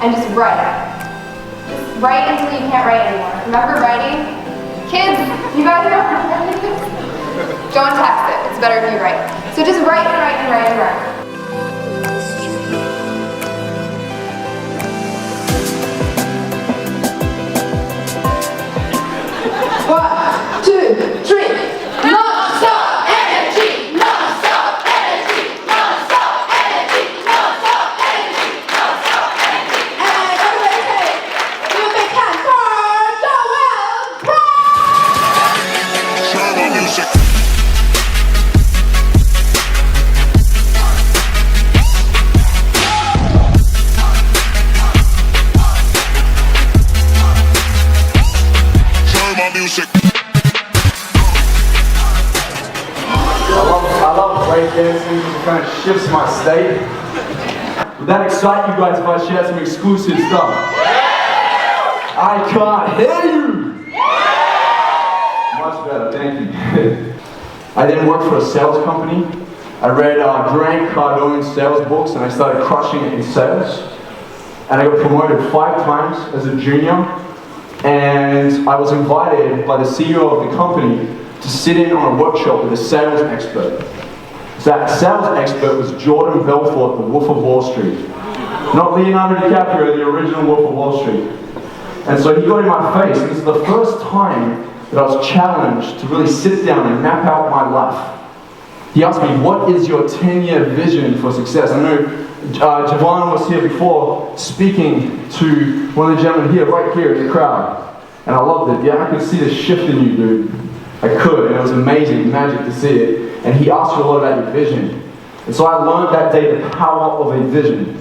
and just write. Just write until you can't write anymore. Remember writing? Kids, you guys know? Don't text it. It's better if you write. So just write and write and write and write. 1, 2, 3. Non-stop energy, non-stop energy, non-stop energy, non-stop energy, non-stop energy. And everybody say, breakdancing, it kind of shifts my state. Would that excite you guys if I share some exclusive stuff? I can't hear you! Much better, thank you. I then worked for a sales company. I read Grant Cardone's sales books and I started crushing it in sales. And I got promoted 5 times as a junior. And I was invited by the CEO of the company to sit in on a workshop with a sales expert. So that sales expert was Jordan Belfort, the Wolf of Wall Street. Not Leonardo DiCaprio, the original Wolf of Wall Street. And so he got in my face, and this is the first time that I was challenged to really sit down and map out my life. He asked me, what is your 10-year vision for success? I know Javon was here before speaking to one of the gentlemen here, right here in the crowd. And I loved it. Yeah, I could see the shift in you, dude. I could, and it was amazing, magic to see it. And he asked you a lot about your vision. And so I learned that day the power of a vision.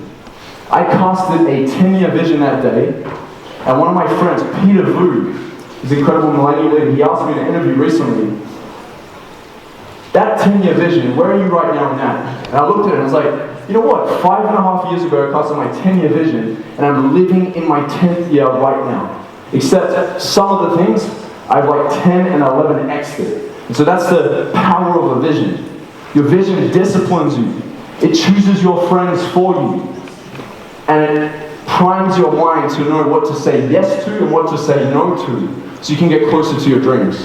I casted a 10-year vision that day, and one of my friends, Peter Vu, he's an incredible millennial leader, he asked me in an interview recently, that 10-year vision, where are you right now in that? And I looked at it and I was like, you know what, 5.5 years ago I casted my 10-year vision, and I'm living in my 10th year right now. Except some of the things, I've like 10 and 11x'd it. And so that's the power of a vision. Your vision disciplines you. It chooses your friends for you. And it primes your mind to know what to say yes to and what to say no to, so you can get closer to your dreams.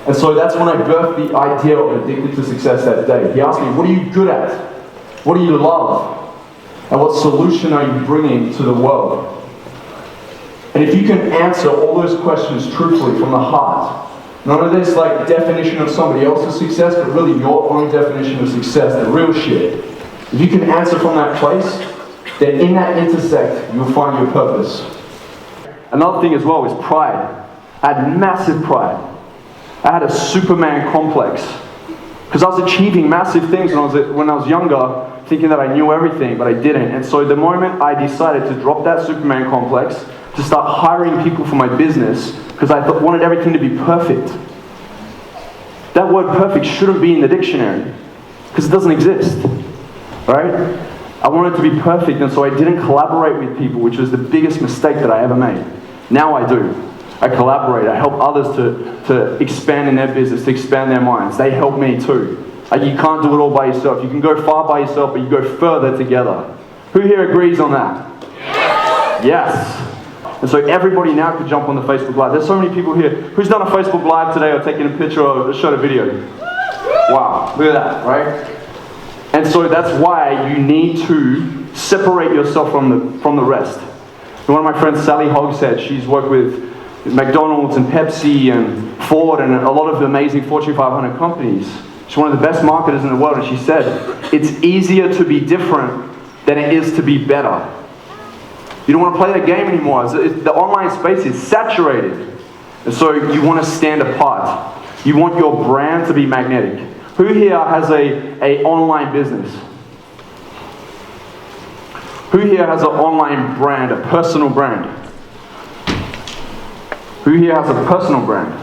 And so that's when I birthed the idea of Addicted to Success that day. He asked me, what are you good at? What do you love? And what solution are you bringing to the world? And if you can answer all those questions truthfully from the heart, none of this like definition of somebody else's success, but really your own definition of success, the real shit. If you can answer from that place, then in that intersect, you'll find your purpose. Another thing as well is pride. I had massive pride. I had a Superman complex. Because I was achieving massive things when I was younger, thinking that I knew everything, but I didn't. And so the moment I decided to drop that Superman complex, to start hiring people for my business, because I wanted everything to be perfect. That word perfect shouldn't be in the dictionary, because it doesn't exist, right? I wanted to be perfect, and so I didn't collaborate with people, which was the biggest mistake that I ever made. Now I do. I collaborate, I help others to expand in their business, to expand their minds. They help me too. Like, you can't do it all by yourself. You can go far by yourself, but you go further together. Who here agrees on that? Yes. And so everybody now could jump on the Facebook Live. There's so many people here. Who's done a Facebook Live today or taken a picture or shot a video? Wow, look at that, right? And so that's why you need to separate yourself from the rest. And one of my friends, Sally Hogshead, she's worked with McDonald's and Pepsi and Ford and a lot of the amazing Fortune 500 companies. She's one of the best marketers in the world, and she said, it's easier to be different than it is to be better. You don't want to play that game anymore. The online space is saturated. And so you want to stand apart. You want your brand to be magnetic. Who here has a online business? Who here has an online brand, a personal brand? Who here has a personal brand?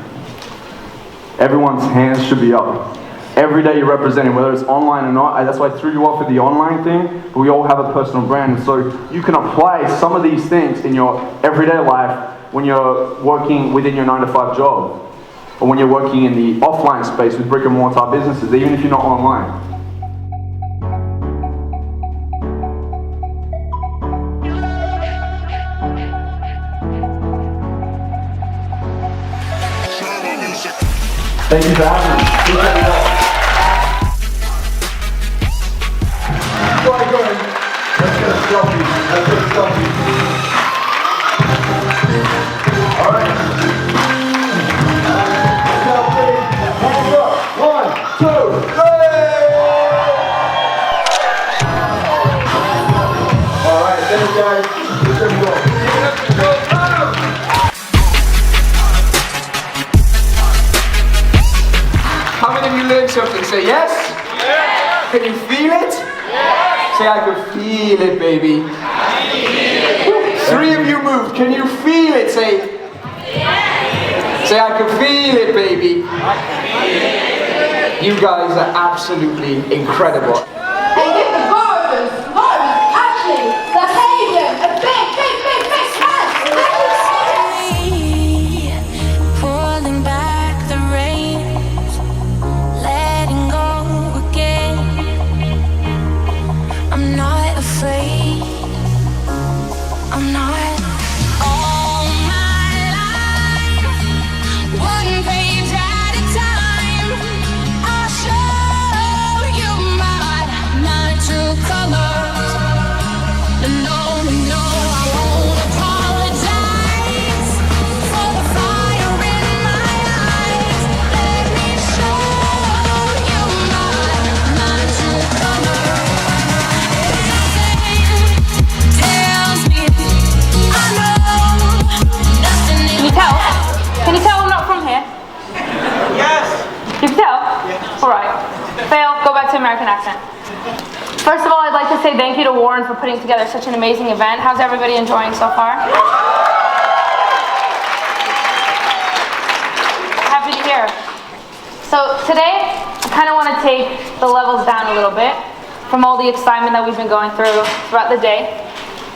Everyone's hands should be up. Every day you're representing, whether it's online or not. That's why I threw you off with the online thing, but we all have a personal brand. And so you can apply some of these things in your everyday life when you're working within your 9-to-5 job, or when you're working in the offline space with brick and mortar businesses, even if you're not online. Thank you for having me. Before I go in, let's get a selfie. Let's take a selfie. All right. Selfie. Hands up. 1, 2, 3. All right. Thanks, guys. Here we go. How many of you learned something? Say yes? Yes. Can you feel it? Yes. Say, I can feel it, baby. I feel it. 3 of you moved. Can you feel it? Say yes. Say, I can feel it, baby. I can feel it. You guys are absolutely incredible. And give the gorgeous, Ashley, the Hayden, a big smash! Pulling back the reins, letting go again. I'm not afraid. I'm not. All my life, one page at a time, I'll show you my true colors. No, I won't apologize for the fire in my eyes. Let me show you my true colors. Tells me I know nothing Can you tell? Can you tell I'm not from here? Yes. You can tell? Yes. Alright. Fail, go back to American accent. First of all, I'd like to say thank you to Warren for putting together such an amazing event. How's everybody enjoying so far? Happy to hear. So today, I kind of want to take the levels down a little bit from all the excitement that we've been going through throughout the day.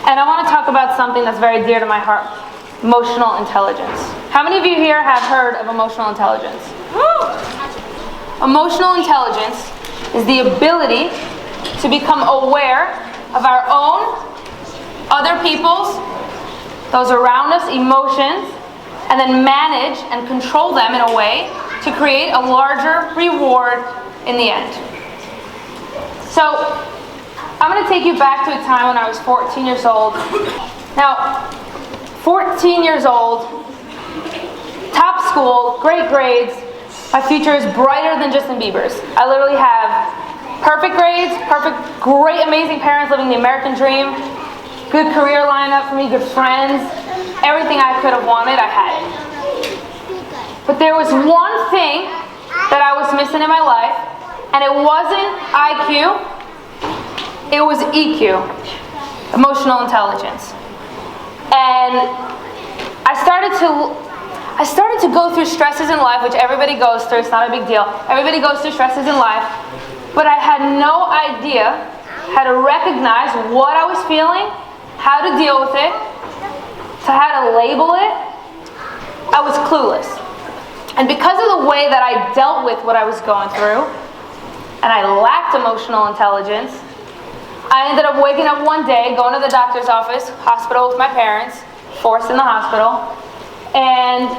And I want to talk about something that's very dear to my heart, emotional intelligence. How many of you here have heard of emotional intelligence? Emotional intelligence is the ability to become aware of our own, other people's, those around us, emotions, and then manage and control them in a way to create a larger reward in the end. So, I'm going to take you back to a time when I was 14 years old. Now, 14 years old, top school, great grades, my future is brighter than Justin Bieber's. I literally have perfect grades, great, amazing parents living the American dream, good career lineup for me, good friends, everything I could have wanted, I had it. But there was one thing that I was missing in my life, and it wasn't IQ, it was EQ, emotional intelligence. And I started to go through stresses in life, which everybody goes through, it's not a big deal. Everybody goes through stresses in life, but I had no idea how to recognize what I was feeling, how to deal with it, to how to label it. I was clueless. And because of the way that I dealt with what I was going through, and I lacked emotional intelligence, I ended up waking up one day, going to the doctor's office, hospital with my parents, forced in the hospital, and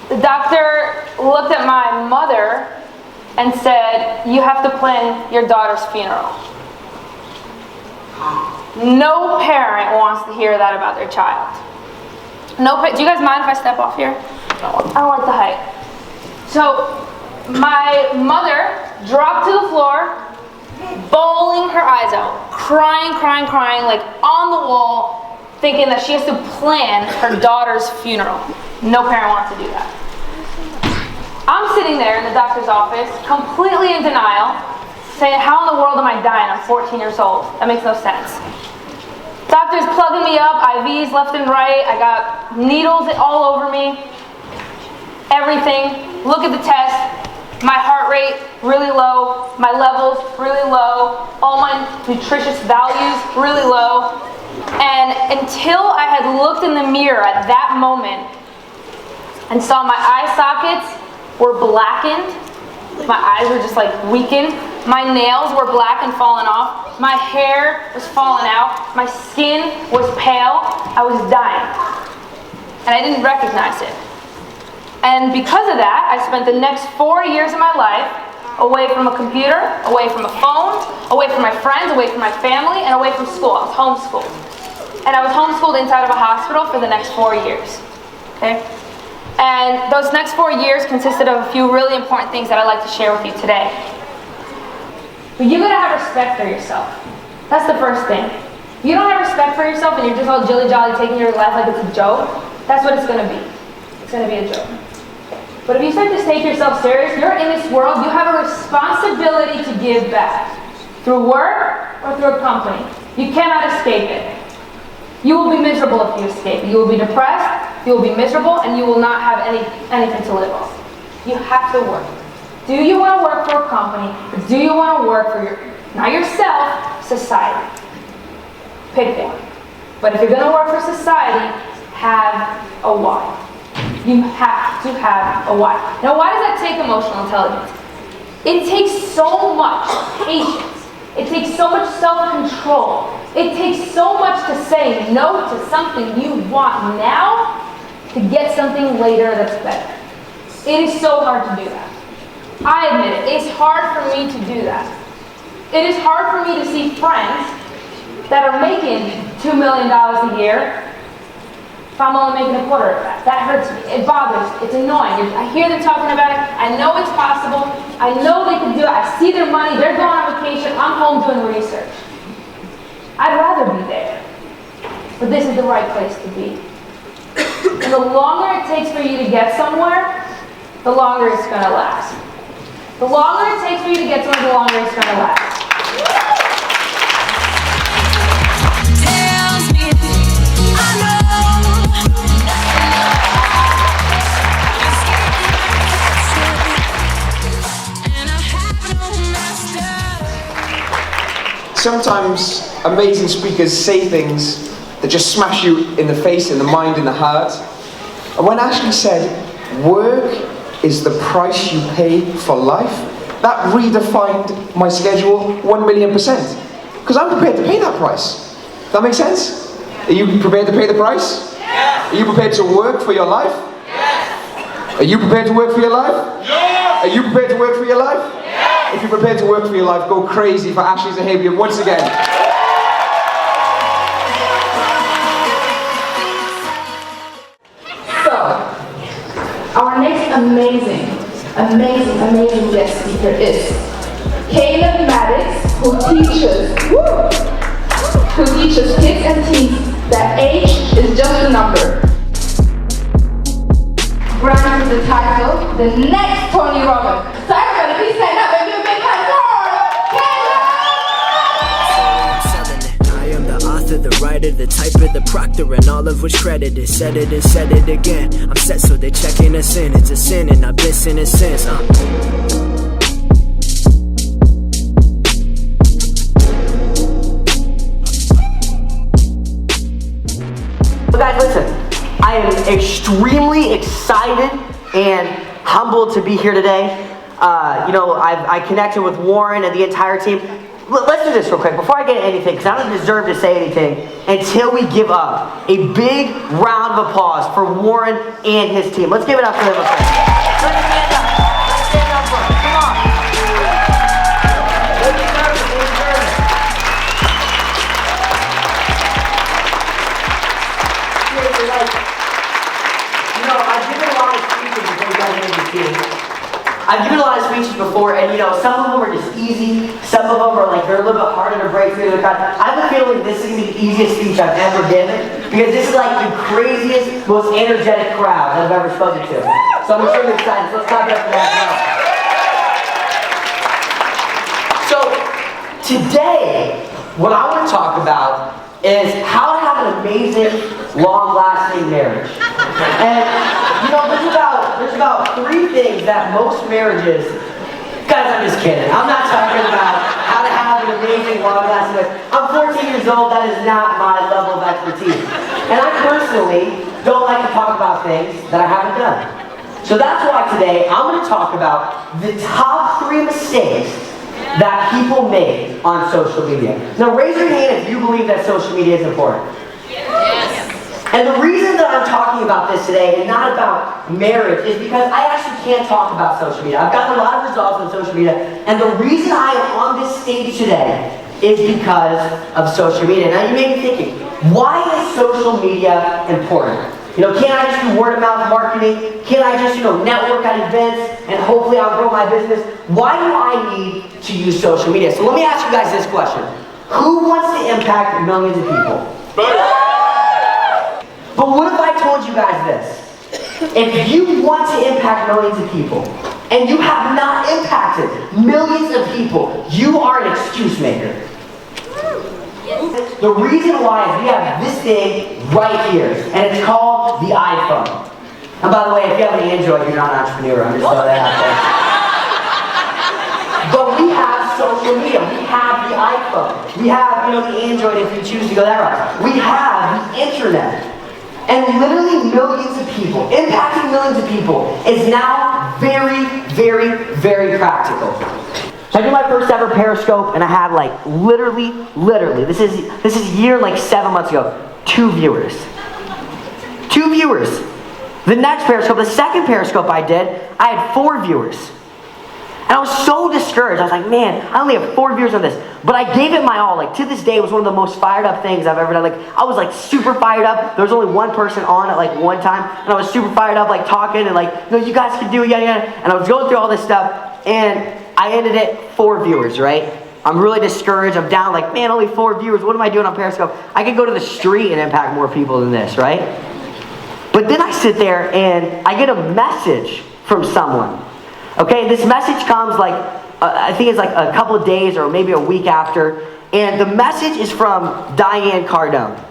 the doctor looked at my mother and said, "You have to plan your daughter's funeral." No parent wants to hear that about their child. Do you guys mind if I step off here? I don't like the height. So my mother dropped to the floor, bawling her eyes out, crying, like on the wall, thinking that she has to plan her daughter's funeral. No parent wants to do that. I'm sitting there in the doctor's office, completely in denial, saying, how in the world am I dying? I'm 14 years old. That makes no sense. Doctor's plugging me up, IVs left and right. I got needles all over me. Everything. Look at the test. My heart rate really low. My levels really low. All my nutritious values really low. And until I had looked in the mirror at that moment and saw my eye sockets were blackened, my eyes were just like weakened, my nails were black and falling off, my hair was falling out, my skin was pale, I was dying. And I didn't recognize it. And because of that, I spent the next 4 years of my life away from a computer, away from a phone, away from my friends, away from my family, and away from school. I was homeschooled. And I was homeschooled inside of a hospital for the next 4 years. Okay? And those next 4 years consisted of a few really important things that I'd like to share with you today. But you gotta have respect for yourself. That's the first thing. If you don't have respect for yourself and you're just all jilly-jolly taking your life like it's a joke, that's what it's gonna be. It's gonna be a joke. But if you start to take yourself serious, you're in this world, you have a responsibility to give back. Through work or through a company. You cannot escape it. You will be miserable if you escape it. You will be depressed, you will be miserable, and you will not have anything to live on. You have to work. Do you want to work for a company, or do you want to work for not yourself, society? Pick one. But if you're going to work for society, have a why. You have to have a why. Now, why does that take emotional intelligence? It takes so much patience. It takes so much self-control. It takes so much to say no to something you want now to get something later that's better. It is so hard to do that. I admit it. It's hard for me to do that. It is hard for me to see friends that are making $2 million a year if I'm only making a quarter of that. That hurts me. It bothers me. It's annoying. I hear them talking about it. I know it's possible. I know they can do it. I see their money. They're going on vacation. I'm home doing research. I'd rather be there. But this is the right place to be. And the longer it takes for you to get somewhere, the longer it's going to last. The longer it takes for you to get somewhere, the longer it's going to last. Sometimes amazing speakers say things that just smash you in the face, in the mind, in the heart. And when Ashley said, work is the price you pay for life, that redefined my schedule 1,000,000%. Because I'm prepared to pay that price. That makes sense? Are you prepared to pay the price? Yes. Are you prepared to work for your life? Yes. Are you prepared to work for your life? Yes. Are you prepared to work for your life? Yes. If you're prepared to work for your life, go crazy for Ashley Zahabian once again. So, our next amazing guest speaker is Caleb Maddix, who teaches kids and teens that age is just a number. Granted the title, the next Tony Robbins. So everybody please stand up and do a big hand for I am the author, the writer, the typer, the proctor, and all of which credited. Said it and said it again. I'm set, so they're checking us in. It's a sin, and I've been sinning since. Guys, listen, I am extremely excited and humbled to be here today. I connected with Warren and the entire team. Let's do this real quick before I get anything, because I don't deserve to say anything until we give up a big round of applause for Warren and his team. Let's give it up for them real quick. Let's stand up. Let's stand up for them. Come on. They deserve it. They deserve it. I've given a lot of speeches before, and some of them are just easy, some of them are they're a little bit harder to break through. I have a feeling this is going to be the easiest speech I've ever given, because this is the craziest, most energetic crowd I've ever spoken to. So I'm extremely excited. So let's clap it up for that now. So today, what I want to talk about is how to have an amazing, long-lasting marriage. And there's about 3 things that most marriages, guys, I'm just kidding. I'm not talking about how to have an amazing, long-lasting marriage. I'm 14 years old, that is not my level of expertise. And I personally don't like to talk about things that I haven't done. So that's why today I'm going to talk about the top 3 mistakes that people make on social media. Now raise your hand if you believe that social media is important. Yes. And the reason that I'm talking about this today and not about marriage is because I actually can't talk about social media. I've gotten a lot of results on social media, and the reason I am on this stage today is because of social media. Now you may be thinking, why is social media important? Can't I just do word of mouth marketing? Can't I just, network at events and hopefully I'll grow my business? Why do I need to use social media? So let me ask you guys this question. Who wants to impact millions of people? But what if I told you guys this? If you want to impact millions of people, and you have not impacted millions of people, you are an excuse maker. The reason why is we have this thing right here, and it's called the iPhone. And by the way, if you have an Android, you're not an entrepreneur. I'm just throwing that out there. We have the iPhone. We have, the Android if you choose to go that route. We have the internet. And literally millions of people, impacting millions of people, is now very, very, very practical. So I did my first ever Periscope, and I had literally, this is year 7 months ago, 2 viewers. 2 viewers. The next Periscope, the second Periscope I did, I had 4 viewers. And I was so discouraged. I was like, man, I only have 4 viewers on this. But I gave it my all. To this day, it was one of the most fired up things I've ever done. I was super fired up. There was only one person on at one time. And I was super fired up, talking and you guys can do it, yeah. And I was going through all this stuff. And I ended at 4 viewers, right? I'm really discouraged. I'm down man, only 4 viewers. What am I doing on Periscope? I could go to the street and impact more people than this, right? But then I sit there and I get a message from someone. Okay, this message comes I think it's a couple of days or maybe a week after. And the message is from Diane Cardone.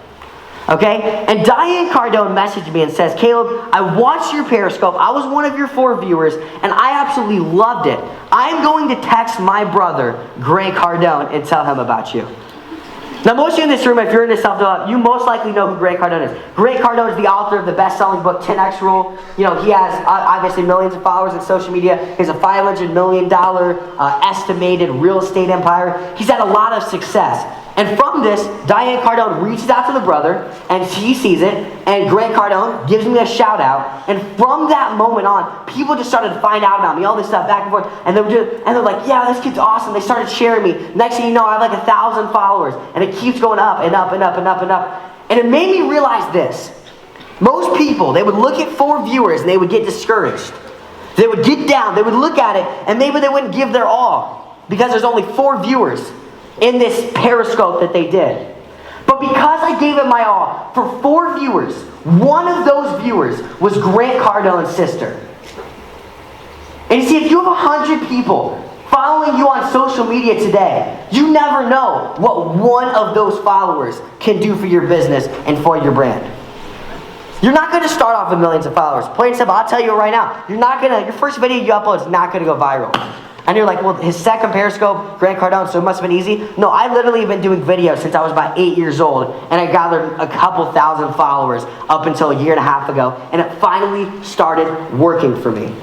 Okay, and Diane Cardone messaged me and says, Caleb, I watched your Periscope. I was one of your 4 viewers, and I absolutely loved it. I'm going to text my brother, Grant Cardone, and tell him about you. Now, most of you in this room, if you're into self-development, you most likely know who Grant Cardone is. Grant Cardone is the author of the best-selling book, 10X Rule. He has obviously millions of followers on social media. He has a $500 million estimated real estate empire. He's had a lot of success. And from this, Diane Cardone reaches out to the brother, and he sees it, and Grant Cardone gives me a shout out. And from that moment on, people just started to find out about me, all this stuff back and forth, and they're like, yeah, this kid's awesome. They started sharing me. Next thing you know, I have 1,000 followers, and it keeps going up and up and up and up and up. And it made me realize this. Most people, they would look at 4 viewers and they would get discouraged. They would get down, they would look at it, and maybe they wouldn't give their all because there's only 4 viewers in this Periscope that they did. But because I gave it my all, for 4 viewers, one of those viewers was Grant Cardone's sister. And you see, if you have 100 people following you on social media today, you never know what one of those followers can do for your business and for your brand. You're not going to start off with millions of followers. Plain and simple, I'll tell you right now, your first video you upload is not going to go viral. And you're like, well, his second Periscope, Grant Cardone, so it must have been easy. No, I literally have been doing videos since I was about 8 years old, and I gathered a couple thousand followers up until a year and a half ago, and it finally started working for me.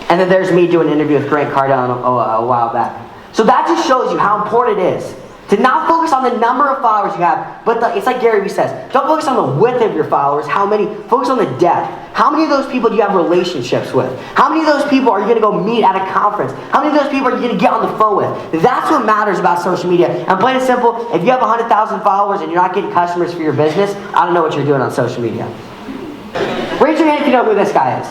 And then there's me doing an interview with Grant Cardone a while back. So that just shows you how important it is to not focus on the number of followers you have, but it's like Gary Vee says, don't focus on the width of your followers, focus on the depth. How many of those people do you have relationships with? How many of those people are you going to go meet at a conference? How many of those people are you going to get on the phone with? That's what matters about social media. And plain and simple, if you have 100,000 followers and you're not getting customers for your business, I don't know what you're doing on social media. Raise your hand if you know who this guy is.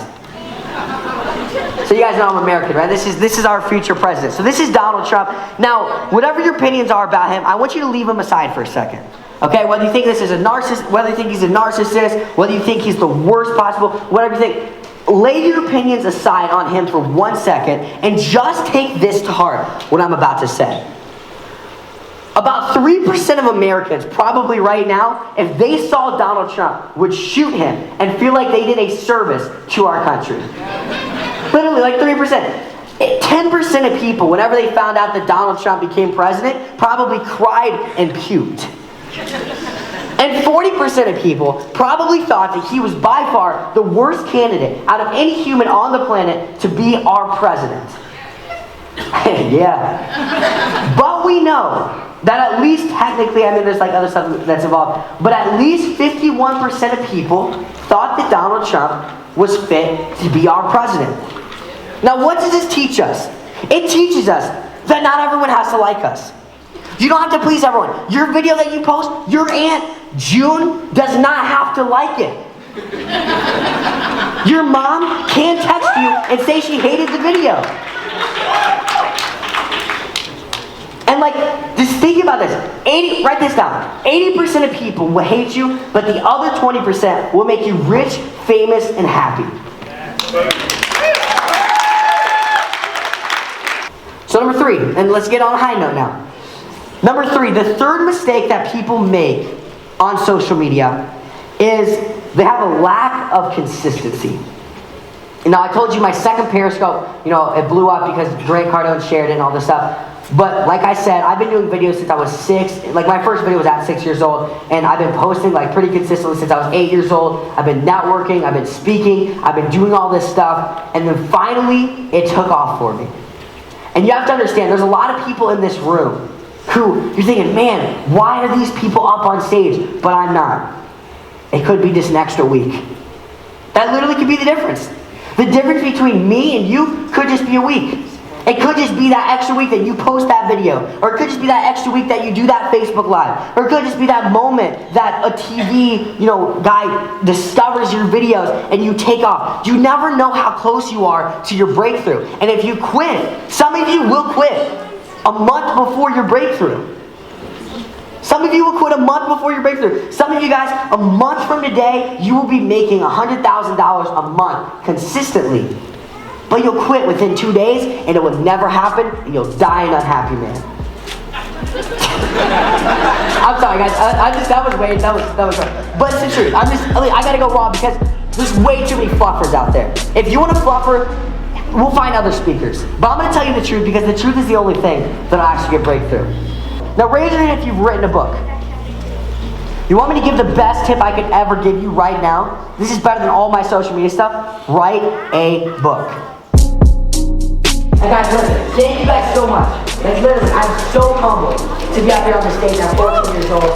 So you guys know I'm American, right? This is our future president. So this is Donald Trump. Now, whatever your opinions are about him, I want you to leave him aside for a second. Okay, whether you think this is a narcissist, whether you think he's a narcissist, whether you think he's the worst possible, whatever you think, lay your opinions aside on him for 1 second and just take this to heart, what I'm about to say. About 3% of Americans, probably right now, if they saw Donald Trump, would shoot him and feel like they did a service to our country. Literally, 3%. 10% of people, whenever they found out that Donald Trump became president, probably cried and puked. And 40% of people probably thought that he was by far the worst candidate out of any human on the planet to be our president. Yeah. But we know that at least technically, there's other stuff that's involved, but at least 51% of people thought that Donald Trump was fit to be our president. Now, what does this teach us? It teaches us that not everyone has to like us. You don't have to please everyone. Your video that you post, your Aunt June does not have to like it. Your mom can text you and say she hated the video. And just think about this. Write this down. 80% of people will hate you, but the other 20% will make you rich, famous, and happy. So number 3, and let's get on a high note now. Number 3, the third mistake that people make on social media is they have a lack of consistency. Now, I told you my second Periscope, it blew up because Grant Cardone shared it and all this stuff. But like I said, I've been doing videos since I was 6. Like my first video was at 6 years old, and I've been posting like pretty consistently since I was 8 years old. I've been networking, I've been speaking, I've been doing all this stuff, and then finally it took off for me. And you have to understand, there's a lot of people in this room who you're thinking, man, why are these people up on stage? But I'm not. It could be just an extra week. That literally could be the difference. The difference between me and you could just be a week. It could just be that extra week that you post that video. Or it could just be that extra week that you do that Facebook Live. Or it could just be that moment that a TV, guy discovers your videos and you take off. You never know how close you are to your breakthrough. And if you quit, some of you will quit a month before your breakthrough. Some of you will quit a month before your breakthrough. Some of you guys, a month from today, you will be making $100,000 a month consistently. But you'll quit within 2 days, and it will never happen, and you'll die an unhappy man. I'm sorry, guys. That was right. But it's the truth. I gotta go raw because there's way too many fluffers out there. If you want a fluffer, we'll find other speakers. But I'm gonna tell you the truth because the truth is the only thing that'll actually get breakthrough. Now, raise your hand if you've written a book. You want me to give the best tip I could ever give you right now? This is better than all my social media stuff. Write a book. And guys, listen, thank you guys so much. Like literally, I'm so humbled to be out here on the stage at 14 years old.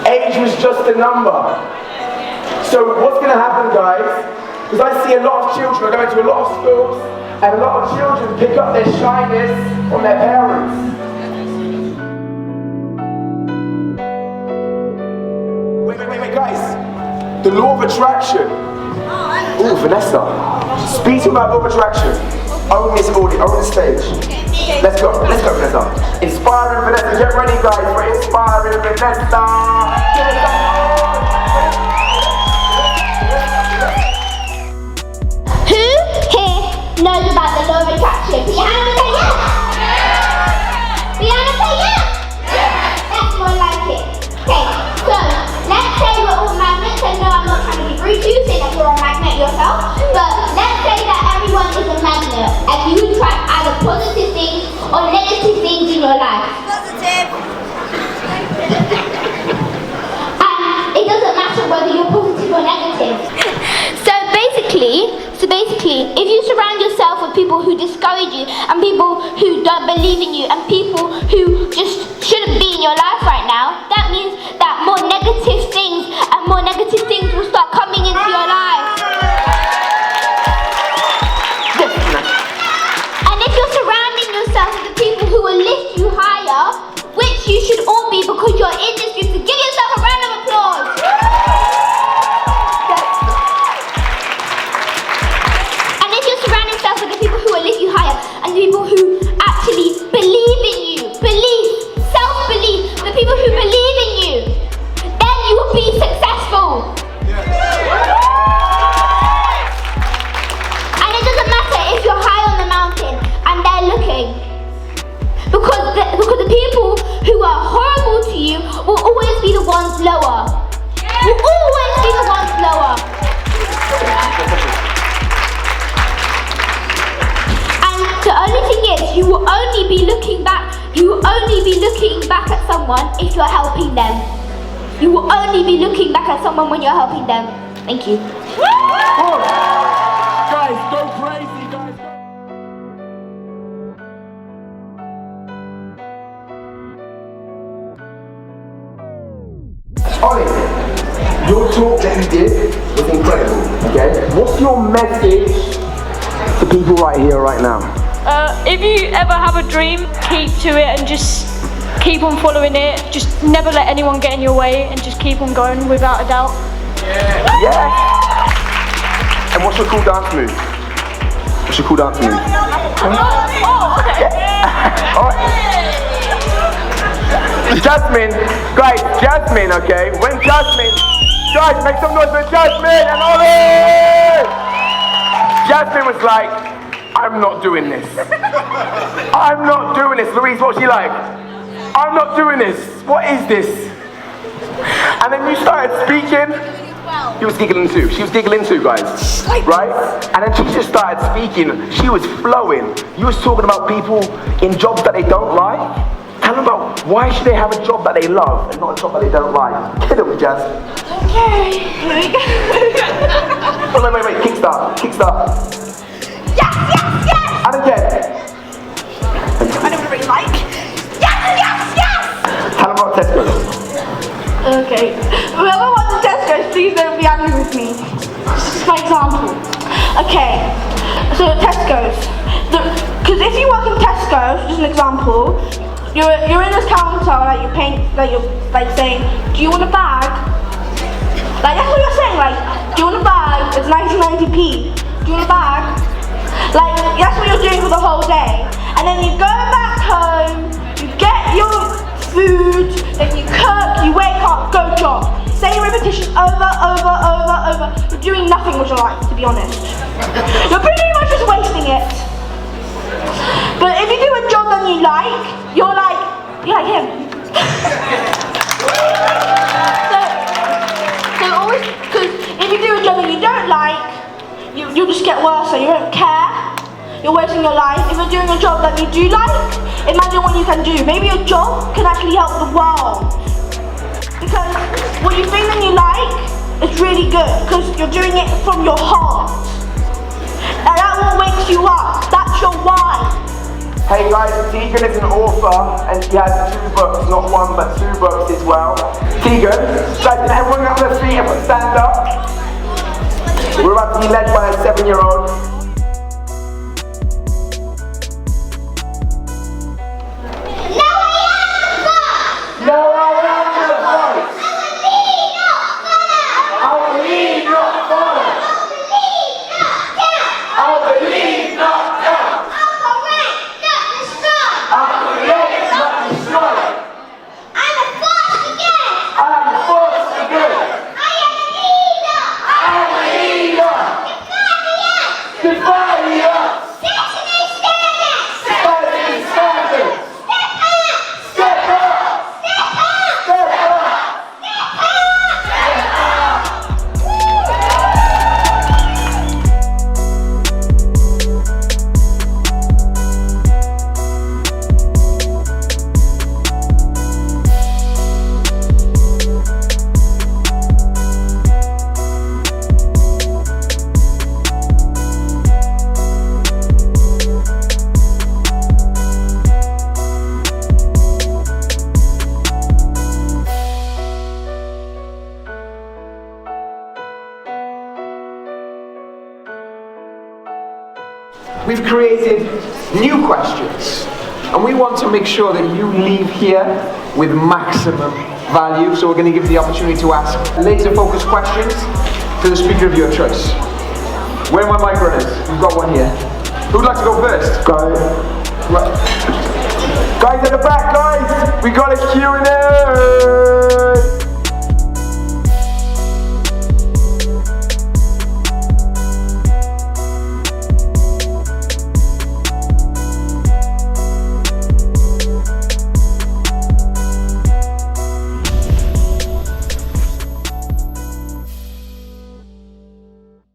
Age was just a number. So what's going to happen, guys? Because I see a lot of children, I go into a lot of schools, and a lot of children pick up their shyness from their parents. Wait, guys. The law of attraction. Ooh, Vanessa. Speaking about law of attraction. Own this audio, own the stage. Let's go, Vanessa. Inspiring Vanessa, get ready guys for Inspiring Vanessa. Who here knows about the law of attraction? Put your hand up and say yes. Put your hand up and say yes. That's more like it. Okay, so let's say we're all magnets, and no, I'm not trying to be rude to you, say that you're a magnet yourself, but let's say that everyone is a magnet, and you attract either positive things or negative things in your life. Positive. And it doesn't matter whether you're positive or negative. So basically, if you surround yourself with people who discourage you and people who don't believe in you and people who just shouldn't be in your life right now, that means that more negative things and more negative things will start coming into your life. And if you're surrounding yourself with the people who will lift you higher, which you should all be because you're in this group, so give yourself a round of applause. And the people who actually believe in you, self-belief, the people who believe in you, then you will be successful. And it doesn't matter if you're high on the mountain and they're looking, because the people who are horrible to you will always be the ones lower. Will always be the ones lower. The only thing is, you will only be looking back at someone if you're helping them. You will only be looking back at someone when you're helping them. Thank you. Guys, go crazy, guys. Ollie, your talk that you did was incredible, okay? What's your message to people right here, right now? If you ever have a dream, keep to it and just keep on following it. Just never let anyone get in your way and just keep on going without a doubt. Yeah. And what's your cool dance move? What's your cool dance move? Oh, okay. Yeah. All right. Jasmine, okay? When Jasmine, guys, make some noise for Jasmine and Ollie! Jasmine was like, I'm not doing this. I'm not doing this. Louise, what's she like? I'm not doing this. What is this? And then you started speaking. He was giggling too. She was giggling too, guys. Right? And then she just started speaking. She was flowing. You was talking about people in jobs that they don't like. Tell them about why should they have a job that they love and not a job that they don't like. Get it, Jazz. Okay, here we go. Wait. Kickstart. Yes! And again. I don't really like. Yes! Tell them about Tesco's. Okay. Whoever wants Tesco's, please don't be angry with me. This is my example. Okay. So Tesco's. Because if you work in Tesco's, just an example, you're in this counter, like you're saying, do you want a bag? Like that's what you're saying, like, do you want a bag? It's 1990p. Do you want a bag? Like that's what you're doing for the whole day. And then you go back home, you get your food, then you cook, you wake up, go job. Same repetition over. You're doing nothing with your life, to be honest. You're pretty much just wasting it. But if you do a job that you like, you're like him. so always, because if you do a job that you don't like, you'll just get worse, so you won't care. You're wasting your life. If you're doing a job that you do like, imagine what you can do. Maybe your job can actually help the world. Because what you think that you like is really good, because you're doing it from your heart. And that what wakes you up. That's your why. Hey guys, Tegan is an author and she has 2 books, not 1 but 2 books as well. Tegan, guys, everyone on their feet, everyone stand up. We're about to be led by a 7-year-old. We've created new questions, and we want to make sure that you leave here with maximum value. So we're going to give you the opportunity to ask laser-focused questions to the speaker of your choice. Where my microphone is? We've got one here. Who'd like to go first? Guys at the back, guys! We got a Q&A!